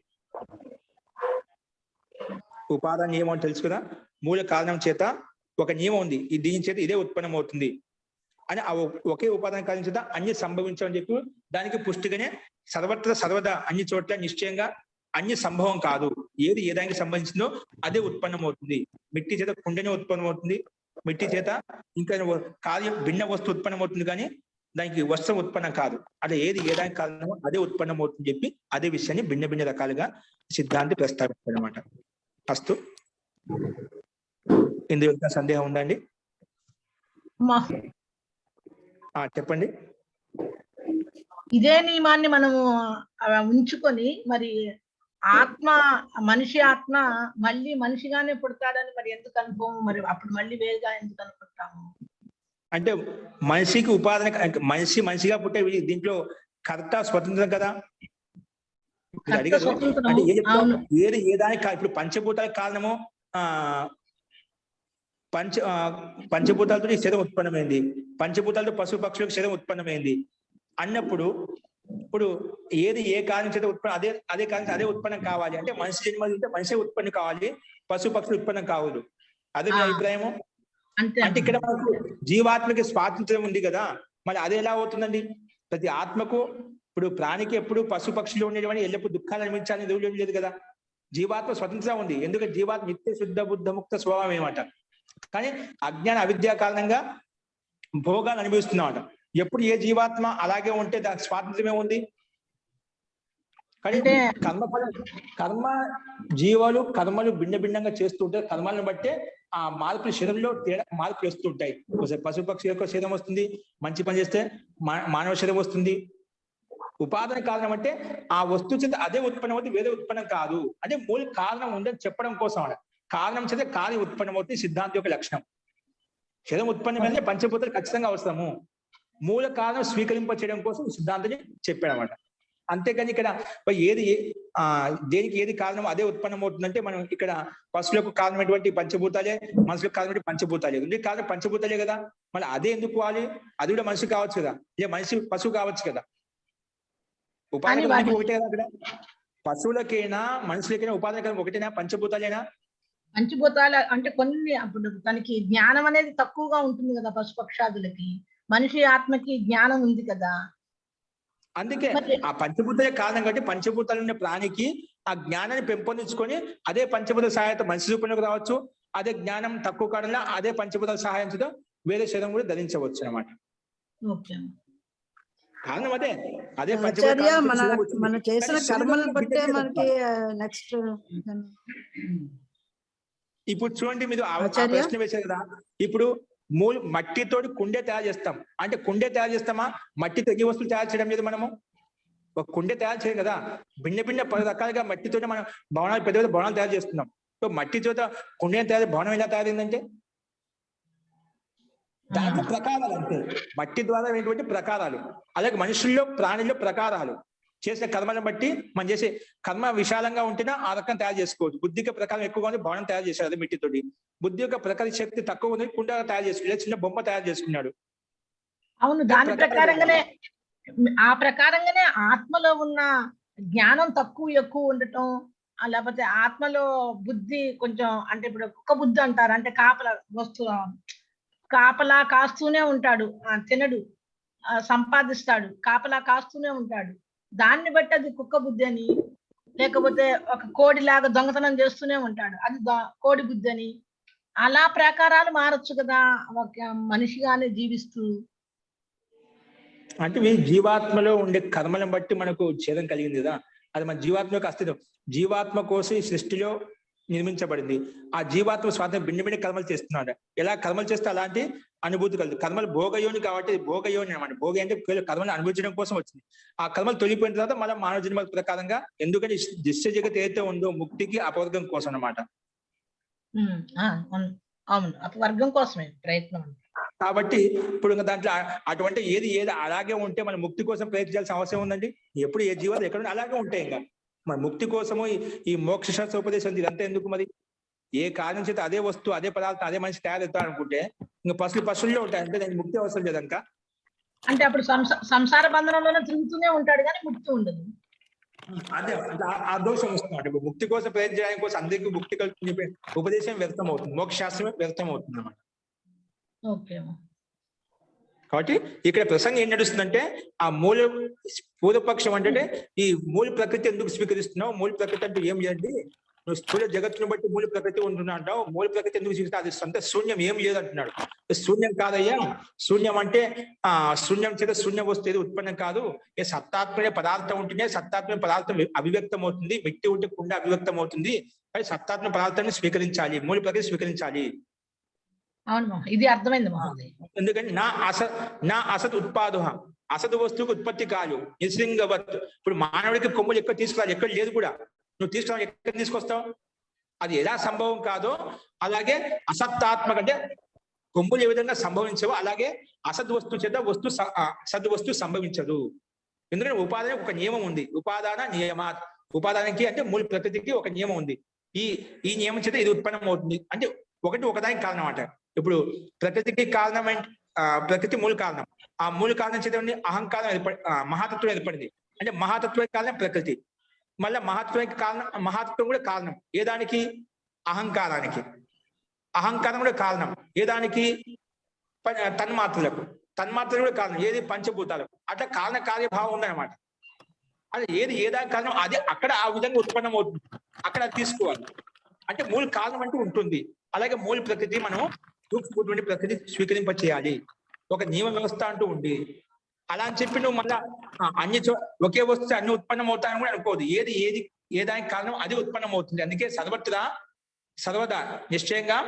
A: ఉపాదాన నియమం అని తెలుసు కదా, మూల కారణం చేత ఒక నియమం ఉంది, దీని చేత ఇదే ఉత్పన్నం అవుతుంది అని ఆ ఒకే ఉపాదాన కారణం చేత అన్ని సంభవించమని చెప్పి దానికి పుష్టిగానే సర్వత్ర సర్వదా అన్ని చోట్ల నిశ్చయంగా అన్ని సంభవం కాదు, ఏ దానికి సంబంధించిందో అదే ఉత్పన్నం అవుతుంది. మిట్టి చేత కుండనే ఉత్పన్నం అవుతుంది, మిట్టి చేత ఇంకా కార్యం భిన్న వస్తువు ఉత్పన్నం అవుతుంది కానీ దానికి వస్త్రం ఉత్పన్నం కాదు. అలా ఏ దానికి కారణమో అదే ఉత్పన్నం అవుతుంది చెప్పి అదే విషయాన్ని భిన్న రకాలుగా సిద్ధాంతి ప్రస్తావిస్తాడు అనమాట. అస్తు ఇందులో సందేహం ఉందండి? చెప్పండి.
E: ఇదే నియమాన్ని మనము ఉంచుకొని మరి మనిషి ఆత్మ మళ్ళీ మనిషిగానే పుడతాడని మరి ఎందుకు అనుకోము? మరి అప్పుడు మళ్ళీ వేరుగా ఎందుకు అనుకుంటాము?
A: అంటే మనిషికి ఉపాదాన మనిషిగా పుట్టే దీంట్లో కర్త స్వతంత్రం కదా. అంటే ఏ దానికి ఇప్పుడు పంచభూతాలకు కారణము పంచభూతాలతో శరీరం ఉత్పన్నమైంది, పంచభూతాలతో పశు పక్షులకు శరీరం ఉత్పన్నమైంది అన్నప్పుడు ఇప్పుడు ఏ కారణం చేత అదే కారణం అదే ఉత్పన్నం కావాలి అంటే మనిషి జన్మ ఉంటే మనిషి ఉత్పన్నం కావాలి, పశు పక్షులు ఉత్పన్నం కావద్దు. అదే మీ అభిప్రాయము? అంటే ఇక్కడ మనకు జీవాత్మకి స్వాతంత్రం ఉంది కదా, మరి అది ఎలా అవుతుందండి? ప్రతి ఆత్మకు ఇప్పుడు ప్రాణికి ఎప్పుడు పశు పక్షులు ఉండేటువంటి ఎల్లప్పుడు దుఃఖాలు అనిపించాలని రూల్ లేదు కదా. జీవాత్మ స్వతంత్రం ఉంది, ఎందుకంటే జీవాత్మ నిత్య శుద్ధ బుద్ధ ముక్త స్వభావం ఏమాట. కానీ అజ్ఞాన అవిద్య కారణంగా భోగాలు అనుభవిస్తున్నామట. ఎప్పుడు ఏ జీవాత్మ అలాగే ఉంటే దానికి స్వాతంత్రమే ఉంది. కానీ కర్మలు భిన్నంగా చేస్తూ ఉంటాయి. కర్మలను బట్టే ఆ మార్పులు శరీరంలో మార్పులు వస్తూ ఉంటాయి. పశు పక్షి యొక్క శరీరం వస్తుంది, మంచి పని చేస్తే మానవ శరీరం వస్తుంది. ఉపాదాన కారణం అంటే ఆ వస్తువు చేత అదే ఉత్పన్నం అవుతుంది, వేరే ఉత్పన్నం కాదు. అంటే మూల కారణం ఉందని చెప్పడం కోసం అన్న కారణం చేత కార్య ఉత్పన్నం అవుతుంది. సిద్ధాంతి యొక్క లక్షణం శరీరం ఉత్పన్నమైతే పంచభూతాలు ఖచ్చితంగా అవసరము. మూల కారణం స్వీకరింప చేయడం కోసం సిద్ధాంతిని చెప్పాడు అనమాట. అంతేకాని ఇక్కడ దేనికి ఏది కారణం అదే ఉత్పన్నం అవుతుందంటే మనం ఇక్కడ పశువులకు కారణమైనటువంటి పంచభూతాలే, మనుషులకు కారణమైన పంచభూతాలే ఉంది. కారణం పంచభూతాలే కదా, మళ్ళీ అదే ఎందుకు కావాలి? అది కూడా మనిషి కావచ్చు కదా, మనిషి పశువు కావచ్చు కదా. ఉపాధి ఒకటే కదా. అక్కడ పశువులకైనా మనుషులకైనా ఉపాధి ఒకటేనా? పంచభూతాలేనా?
E: పంచభూతాలు అంటే కొన్ని అప్పుడు తనకి జ్ఞానం అనేది తక్కువగా ఉంటుంది కదా పశుపక్షాదులకి, మనిషి ఆత్మకి జ్ఞానం ఉంది కదా.
A: అందుకే
E: మరి
A: ఆ పంచభూతాలే కారణం కాబట్టి పంచభూతాలు ఉన్న ప్రాణికి ఆ జ్ఞానాన్ని పెంపొందించుకొని అదే పంచభూత సహాయంతో మనిషి రూపంలోకి రావచ్చు. అదే జ్ఞానం తక్కువ కారణంలో అదే పంచభూతాల సహాయంతో వేరే శరీరం కూడా ధరించవచ్చు అన్నమాట.
E: ఓకే.
A: కారణం అదే అదే
I: ఆచార్య మన చేసిన కర్మలు బట్టే మనకి నెక్స్ట్.
A: ఇప్పుడు చూడండి, మీరు ఆ
I: ఆచార్య?
A: ప్రశ్న వేశారు కదా. ఇప్పుడు మట్టితోటి కుండే తయారు చేస్తాం అంటే కుండే తయారు చేస్తామా? మట్టి తెగి వస్తువులు తయారు చేయడం లేదు మనము. ఒక కుండే తయారు చేయం కదా. భిన్న భిన్న పలు రకాలుగా మట్టితోటి మనం భవనాలు పెద్ద పెద్ద భవనాలు తయారు చేస్తున్నాం. సో మట్టితో కుండే తయారు భవనం ఎలా తయారైందంటే దాంట్లో ప్రకారాలు అంతే. మట్టి ద్వారా అయినటువంటి ప్రకారాలు. అలాగే మనుషుల్లో ప్రాణుల్లో ప్రకారాలు. చేసిన కర్మలను బట్టి మనం చేసే కర్మ విశాలంగా ఉంటేనే ఆ రకం తయారు చేసుకోవచ్చు. బుద్ధి యొక్క ప్రకారం ఎక్కువగా ఉంది, భవనం తయారు చేశాడు అదే మట్టితోటి. బుద్ధి యొక్క ప్రకార శక్తి తక్కువ ఉంది, కుండ తయారు చేసుకున్నాడు, చిన్న బొమ్మ తయారు చేసుకున్నాడు.
E: అవును, దాని ప్రకారంగానే ఆ ప్రకారంగానే ఆత్మలో ఉన్న జ్ఞానం తక్కువ ఎక్కువ ఉండటం, లేకపోతే ఆత్మలో బుద్ధి కొంచెం అంటే ఇప్పుడు కుక్క బుద్ధి అంటారు, అంటే కాపలా కాస్తూనే ఉంటాడు, తినడు, సంపాదిస్తాడు, కాపలా కాస్తూనే ఉంటాడు. దాన్ని బట్టి అది కుక్క బుద్ధి అని, లేకపోతే ఒక కోడిలాగా దొంగతనం చేస్తూనే ఉంటాడు, అది కోడి బుద్ధి అని. అలా ప్రకారాలు మారచ్చు కదా ఒక మనిషిగానే జీవిస్తూ.
A: అంటే మీ జీవాత్మలో ఉండే కర్మలను బట్టి మనకు ఛేదం కలిగింది కదా. అది మన జీవాత్మ యొక్క అస్తిత్వం. జీవాత్మ కోసం ఈ సృష్టిలో నిర్మించబడింది. ఆ జీవాత్మ స్వాతంత్రం భిన్న భిన్న కర్మలు చేస్తున్నాడు. ఎలా కర్మలు చేస్తే అలాంటి అనుభూతి కలదు. కర్మలు భోగయోని కాబట్టి భోగయోని అనమాట. భోగ అంటే కర్మలు అనుభవించడం కోసం వచ్చింది. ఆ కర్మలు తొలిపోయిన తర్వాత మనం మానవ జన్మ ప్రకారంగా, ఎందుకంటే దృశ్య జగత్ ఏదైతే ఉందో ముక్తికి అపవర్గం కోసం అనమాట.
E: అవును, అపవర్గం కోసమే ప్రయత్నం.
A: కాబట్టి ఇప్పుడు దాంట్లో అటువంటి ఏది అలాగే ఉంటే మన ముక్తి కోసం ప్రయత్నించాల్సిన అవసరం ఉందండి. ఎప్పుడు ఏ జీవాలు ఎక్కడ అలాగే ఉంటాయి. ఇంకా మన ముక్తి కోసము ఈ మోక్ష శాస్త్ర ఉపదేశం ఇదంతా ఎందుకు? మరి ఏ కారణం చేత అదే వస్తువు అదే పదార్థం అదే మనిషి తయారవుతాడు అనుకుంటే ఇంకా పశువుల్లో ఉంటాయి. అంటే దానికి ముక్తి అవసరం లేదు. ఇంకా
E: అంటే అప్పుడు సంసార బంధనంలోనే తిరుగుతూనే ఉంటాడు కానీ ముక్తి ఉండదు.
A: అదే ఆ దోషం వస్తుంది. ఇప్పుడు ముక్తి కోసం ప్రయత్నం చేయడానికి కోసం అందరికీ ముక్తి కలుగుతుంది చెప్పే ఉపదేశం వ్యర్థం అవుతుంది, మోక్ష శాస్త్రమే వ్యర్థం అవుతుంది అన్నమాట.
E: ఓకే.
A: కాబట్టి ఇక్కడ ప్రసంగం ఏం నడుస్తుందంటే ఆ పూర్వపక్షం అంటే ఈ మూల ప్రకృతి ఎందుకు స్వీకరిస్తున్నావు? మూల ప్రకృతి అంటే ఏం చేయండి? నువ్వు స్థూల జగత్తును బట్టి మూల ప్రకృతి ఉంటున్నా అంటావు. మూల ప్రకృతి ఎందుకు స్వీకరిస్తా? అది సొంత శూన్యం ఏం లేదు అంటున్నాడు. శూన్యం కాదయ్యా. శూన్యం అంటే శూన్యం చేత శూన్య వస్తువు ఉత్పన్నం కాదు. ఏ సత్తాత్మనే పదార్థం ఉంటేనే సత్తాత్మ పదార్థం అభివ్యక్తం అవుతుంది. మిట్టి ఉంటే కుండ అభివ్యక్తం అవుతుంది. కానీ సత్తాత్మ పదార్థాన్ని స్వీకరించాలి, మూల ప్రకృతి స్వీకరించాలి.
E: అవును, ఇది అర్థమైంది మహోదయ్.
A: ఎందుకంటే నా అసత్ ఉత్పాద అసత్ వస్తువుకు ఉత్పత్తి కాదు. నిశృంగవత్. ఇప్పుడు మానవుడికి కొమ్ములు ఎక్కడ తీసుకురాలి? ఎక్కడ లేదు కూడా. నువ్వు తీసుకురావాలి, ఎక్కడ తీసుకొస్తావు? అది ఎలా సంభవం కాదో అలాగే అసత్తాత్మక అంటే కొమ్ములు ఏ విధంగా సంభవించవో అలాగే అసద్ వస్తువు చేత సద్వస్తువు సంభవించదు. ఎందుకంటే ఉపాదాన ఒక నియమం ఉంది. ఉపాదాన నియమాత్. ఉపాదానానికి అంటే మూల ప్రకృతికి ఒక నియమం ఉంది. ఈ నియమం చేత ఇది ఉత్పన్నం అవుతుంది. అంటే ఒకదానికి కారణం అంట. ఇప్పుడు ప్రకృతికి కారణం ప్రకృతి మూల కారణం. ఆ మూల కారణం చేత అహంకారం మహాతత్వం ఏర్పడింది. అంటే మహాతత్వానికి కారణం ప్రకృతి. మళ్ళీ మహాతత్వం కూడా కారణం ఏదానికి? అహంకారానికి. అహంకారం కూడా కారణం ఏదానికి? తన్మాత్రలకు. తన్మాత్రలు కూడా కారణం ఏది? పంచభూతాలకు. అట్లా కారణ కార్యభావం ఉందన్నమాట. అది ఏదానికి కారణం అది అక్కడ ఆ విధంగా ఉత్పన్నం అవుతుంది. అక్కడ తీసుకోవాలి. అంటే మూల కారణం అంటూ ఉంటుంది. అలాగే మూల ప్రకృతి మనం సూక్ష్మటువంటి ప్రకృతి స్వీకరింప చేయాలి. ఒక నియమ వ్యవస్థ అంటూ ఉంది. అలా అని చెప్పి నువ్వు మళ్ళా ఒకే వస్తువు అన్ని ఉత్పన్నం అవుతాయని కూడా అనుకోదు. ఏదానికి కారణం అది ఉత్పన్నం అవుతుంది. అందుకే సర్వదా నిశ్చయంగా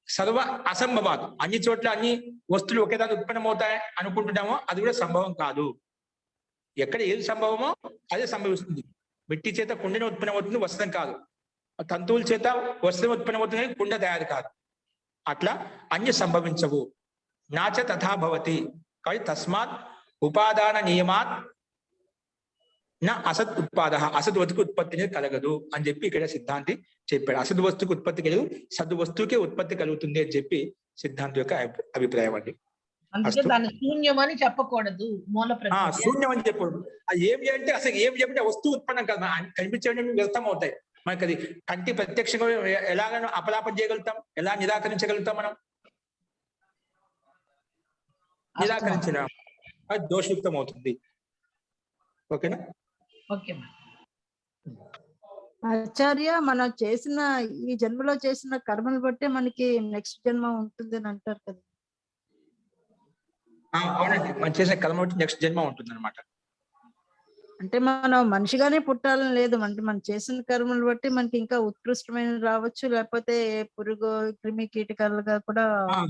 A: సర్వ అసంభవాలు. అన్ని చోట్ల అన్ని వస్తువులు ఒకేదాన్ని ఉత్పన్నం అవుతాయి అనుకుంటున్నామో అది కూడా సంభవం కాదు. ఎక్కడ ఏది సంభవమో అదే సంభవిస్తుంది. మిట్టి చేత కుండని ఉత్పన్నం అవుతుంది, వస్త్రం కాదు. తంతువుల చేత వస్త్రం ఉత్పన్నం అవుతుంది, కుండ తయారు కాదు. అట్లా అన్ని సంభవించవు. నాచ తథా భవతి. కాబట్టి తస్మాత్ ఉపాదాన నియమాత్ నా అసత్ ఉత్పాద. అసత్ వస్తువుకి ఉత్పత్తి అనేది కలగదు అని చెప్పి ఇక్కడ సిద్ధాంతి చెప్పాడు. అసత్ వస్తువుకి ఉత్పత్తి కలగదు, సద్ వస్తువుకే ఉత్పత్తి కలుగుతుంది అని చెప్పి సిద్ధాంతి యొక్క అభిప్రాయం అండి.
E: అందుకే దాన్ని శూన్యం అని చెప్పకూడదు. మూల ప్రకృతి
A: శూన్యం అని చెప్పకూడదు. అది ఏమి అంటే అసలు ఏమి చెప్పంటే వస్తువు ఉత్పన్నం కాదు. కనిపించే వ్యర్థం అవుతాయి. మనకి అది కంటి ప్రత్యక్షంగా ఎలాగ అపలాపం చేయగలుగుతాం, ఎలా నిరాకరించగలుగుతాం మనం? నిరాకరించిన అది దోషయుక్తం అవుతుంది. ఓకేనా?
E: ఓకే.
I: ఆచార్య, మనం చేసిన ఈ జన్మలో చేసిన కర్మలు బట్టి మనకి నెక్స్ట్ జన్మ ఉంటుంది అని అంటారు కదా.
A: అవునండి, మనం చేసిన కర్మ బట్టి నెక్స్ట్ జన్మ ఉంటుంది అనమాట.
I: అంటే మనం మనిషిగానే పుట్టాలని లేదు, అంటే మనం చేసిన కర్మలు బట్టి మనకి ఇంకా ఉత్కృష్టమైన రావచ్చు, లేకపోతే పురుగు క్రిమి కీటకాలుగా కూడా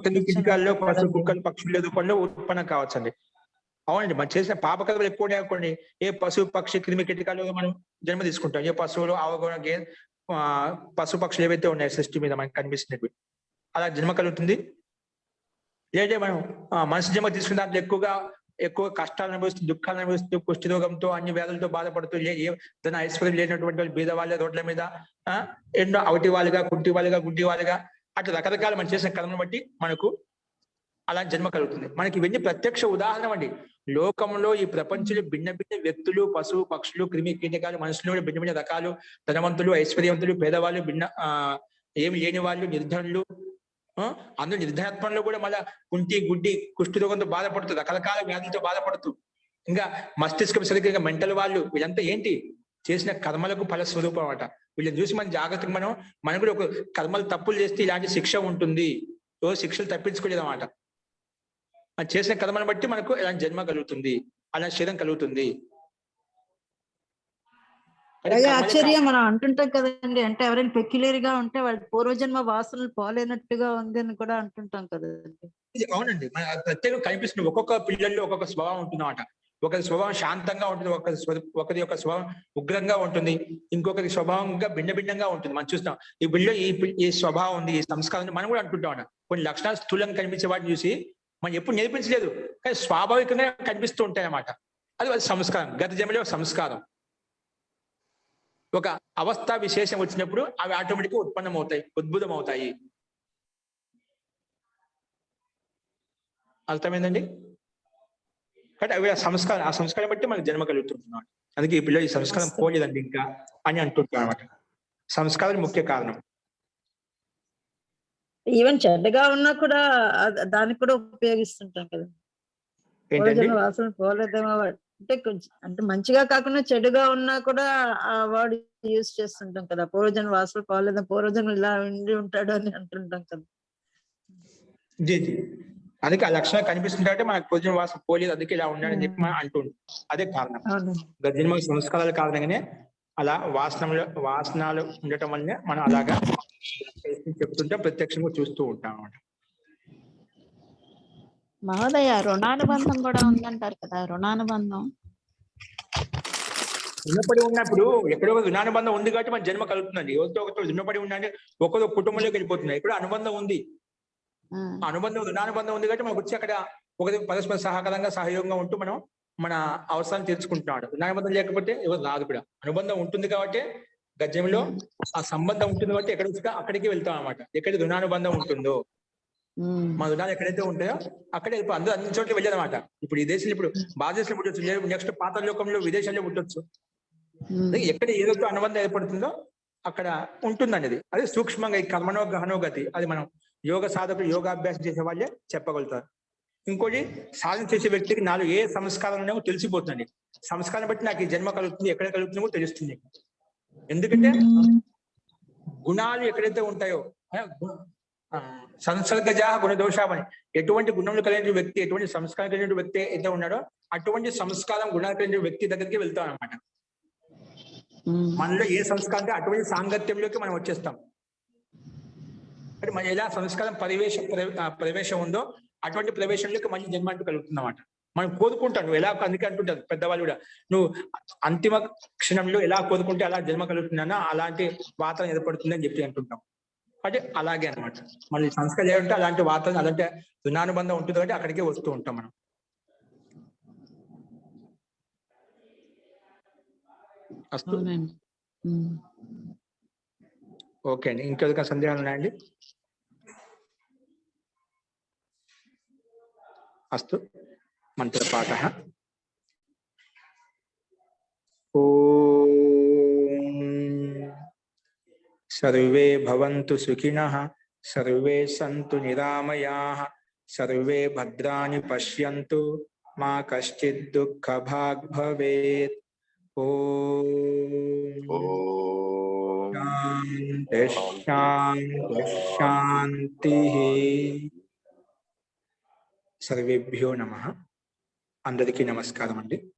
A: క్రిమి కీటకాల్లో పశు కుక్కలు పక్షులు రూపంలో ఉత్పన్నం కావచ్చండి. అవునండి, మనం చేసిన పాపకర్మలు ఎక్కువ అనుకోండి, ఏ పశు పక్షి క్రిమి కీటకాలు మనం జన్మ తీసుకుంటాం. ఏ పశువులు ఆవగోన పశు పక్షులు ఏవైతే ఉన్నాయో సృష్టి మీద మనకి కనిపిస్తున్నవి అలా జన్మ కలుగుతుంది. లేదంటే మనం మనిషి జన్మ తీసుకున్న దాంట్లో ఎక్కువ కష్టాలు అనుభవిస్తూ, దుఃఖాలు అనుభవిస్తూ, కుష్టి రోగంతో, అన్ని వ్యాధులతో బాధపడుతూ, తన ఐశ్వర్యం లేనటువంటి వాళ్ళు, బీద వాళ్ళ రోడ్ల మీద ఎన్నో అవటి వాళ్ళుగా, కుంటి వాళ్ళుగా, గుడ్డి వాళ్ళుగా, అట్లా రకరకాల మనం చేసిన కర్మను బట్టి మనకు అలా జన్మ కలుగుతుంది. మనకి ఇవన్నీ ప్రత్యక్ష ఉదాహరణ అండి. లోకంలో ఈ ప్రపంచంలో భిన్న భిన్న వ్యక్తులు, పశువు పక్షులు, క్రిమి కీటకాలు, మనుషులు కూడా భిన్న భిన్న రకాలు, ధనవంతులు, ఐశ్వర్యవంతులు, పేదవాళ్ళు, ఏమి లేని వాళ్ళు, నిర్ధనులు, అందులో నిర్ధనత్వంలో కూడా మళ్ళా కుంటి గుడ్డి కుష్టి రోగంతో బాధపడుతూ, రకరకాల వ్యాధులతో బాధపడుతూ, ఇంకా మస్తిష్కం సరిగ్గా మెంటల్ వాళ్ళు, వీళ్ళంతా ఏంటి చేసిన కర్మలకు ఫల స్వరూపం అన్నమాట. వీళ్ళని చూసి మనం జాగ్రత్తగా మనం కూడా ఒక కర్మలు తప్పులు చేస్తే ఇలాంటి శిక్ష ఉంటుంది, శిక్షలు తప్పించుకోలేదు అన్నమాట. మనం చేసిన కర్మను బట్టి మనకు ఇలాంటి జన్మ కలుగుతుంది, అలా శరీరం కలుగుతుంది.
I: అలాగే ఆశ్చర్య మనం అంటుంటాం కదండి, అంటే ఎవరైనా పెక్యులర్ గా ఉంటే వాళ్ళ పూర్వజన్మ వాసనలు పోలేనట్టుగా ఉంది అని కూడా అంటుంటాం కదండి.
A: అవునండి, మన ప్రత్యేకంగా కనిపిస్తుంది. ఒక్కొక్క పిల్లల్లో ఒక్కొక్క స్వభావం ఉంటుందన్నమాట. ఒకరి స్వభావం శాంతంగా ఉంటుంది, ఒకరి యొక్క స్వభావం ఉగ్రంగా ఉంటుంది, ఇంకొకరి స్వభావంగా భిన్న భిన్నంగా ఉంటుంది. మనం చూస్తాం ఈ బిల్లో ఈ స్వభావం ఉంది, ఈ సంస్కారం మనం కూడా అంటుంటాం అన్న. కొన్ని లక్షణాలు స్థూలంగా కనిపించే వాటిని చూసి మనం ఎప్పుడు నేర్పించలేదు, కానీ స్వాభావికంగా కనిపిస్తూ ఉంటాయి అన్నమాట. అది సంస్కారం, గత జన్మలో సంస్కారం. ఒక అవస్థ విశేషం వచ్చినప్పుడు అవి ఆటోమేటిక్గా ఉత్పన్నం అవుతాయి, ఉద్భుతం అవుతాయి. అర్థమైందండి? కాబట్టి అవి ఆ సంస్కారం బట్టి మనకు జన్మ కలుగుతుంటున్నాం. అందుకే ఈ పిల్లలు ఈ సంస్కారం పోలేదండి ఇంకా అని అంటుంటారు అనమాట. సంస్కారం ముఖ్య కారణం.
I: ఈవెన్ చెడ్డగా ఉన్నా కూడా దానికి కూడా ఉపయోగిస్తుంటాం కదా.
A: ఏంటండి?
I: వాసన పోలేదేమో, అంటే కొంచెం అంటే మంచిగా కాకుండా చెడుగా ఉన్నా కూడా ఆ వర్డ్ యూజ్ చేస్తుంటాం కదా. పూర్వజన్మ వాసన పోలేదా, పూర్వజన్మ ఇలా ఉండి ఉంటాడు అని అంటుంటాం కదా.
A: జీ జీ, అందుకే ఆ లక్షణాలు కనిపిస్తుంటే మనకు పూర్వజన్మ వాసన పోలేదు, అందుకే ఇలా ఉన్నాడని చెప్పి మనం అంటుంటాం. అదే కారణం. గత జన్మ సంస్కారాల కారణంగానే అలా వాసనాలు ఉండటం వల్లనే మనం అలాగా చెప్తుంటే ప్రత్యక్షంగా చూస్తూ ఉంటాం అన్నమాట.
C: మహోదయ, రుణానుబంధం కూడా ఉందంటారు కదా. రుణానుబంధం
A: రుణపడి ఉన్నప్పుడు ఎక్కడో రుణానుబంధం ఉంది కాబట్టి మన జన్మ కలుగుతుందండి. ఎవరితో ఒకరితో రుణపడి ఉండండి, ఒక్కొక్క కుటుంబంలోకి వెళ్ళిపోతున్నాయి. ఇక్కడ అనుబంధం ఉంది, రుణానుబంధం ఉంది కాబట్టి మనకు వచ్చి అక్కడ ఒకరి పరస్పర సహకారంగా సహయోగంగా ఉంటూ మనం మన అవసరాన్ని తీర్చుకుంటున్నాడు. రుణానుబంధం లేకపోతే ఎవరు రాదు కూడా. అనుబంధం ఉంటుంది కాబట్టి గజంలో ఆ సంబంధం ఉంటుంది కాబట్టి అక్కడికి వెళ్తాం అన్నమాట. ఎక్కడికి రుణానుబంధం ఉంటుందో, మా రుణాలు ఎక్కడైతే ఉంటాయో అక్కడే అందరూ అన్ని చోట్ల వెళ్ళారన్నమాట. ఇప్పుడు ఈ దేశంలో, ఇప్పుడు భారతదేశంలో పుట్టొచ్చు, నెక్స్ట్ పాత లోకంలో విదేశాల్లో పుట్టొచ్చు. ఎక్కడ ఏదైతే అనుబంధం ఏర్పడుతుందో అక్కడ ఉంటుందండి. అది సూక్ష్మంగా ఈ కర్మనో గహనోగతి, అది మనం యోగ సాధకులు, యోగాభ్యాసం చేసే వాళ్ళే చెప్పగలుగుతారు. ఇంకోటి, సాధన చేసే వ్యక్తికి నాలో ఏ సంస్కారం ఉన్నాయో తెలిసిపోతుంది. సంస్కారం బట్టి నాకు ఈ జన్మ కలుగుతుంది, ఎక్కడ కలుగుతుందో కూడా తెలుస్తుంది. ఎందుకంటే గుణాలు ఎక్కడైతే ఉంటాయో, సంసర్గజా గుణదోషామని, ఎటువంటి గుణములు కలిగిన వ్యక్తి, ఎటువంటి సంస్కారం కలిగిన వ్యక్తి అయితే ఉన్నాడో అటువంటి సంస్కారం గుణాలు కలిగిన వ్యక్తి దగ్గరికి వెళ్తాం అన్నమాట. మనలో ఏ సంస్కారం అటువంటి సాంగత్యంలోకి మనం వచ్చేస్తాం. అంటే మన ఎలా సంస్కారం ప్రవేశం ఉందో అటువంటి ప్రవేశంలోకి మళ్ళీ జన్మ అంటూ కలుగుతుంది అన్నమాట. మనం కోరుకుంటాం ఎలా, అందుకే అంటుంటారు పెద్దవాళ్ళు కూడా, నువ్వు అంతిమ క్షణంలో ఎలా కోరుకుంటే అలా జన్మ కలుగుతుందన్నా అలాంటి వాతావరణం ఏర్పడుతుందని చెప్పి అంటుంటాం. అంటే అలాగే అనమాట. మళ్ళీ సంస్కారం ఏమంటే అలాంటి వాతావరణం, అలాంటి రుణానుబంధం ఉంటుంది కాబట్టి అక్కడికే వస్తూ ఉంటాం మనం. అస్తు. ఓకే అండి, ఇంకేదైనా సందేహాలు ఉన్నాయండి? అస్తు. మంత్రపాఠ. ఓం सर्वे भवन्तु सुखिनः सर्वे सन्तु निरामयाः सर्वे भद्राणि पश्यन्तु मा कश्चित् दुःखभाग् भवेत्। ओम शांति शांतिः। सर्वेभ्यो नमः। అందరికీ నమస్కారం అండి।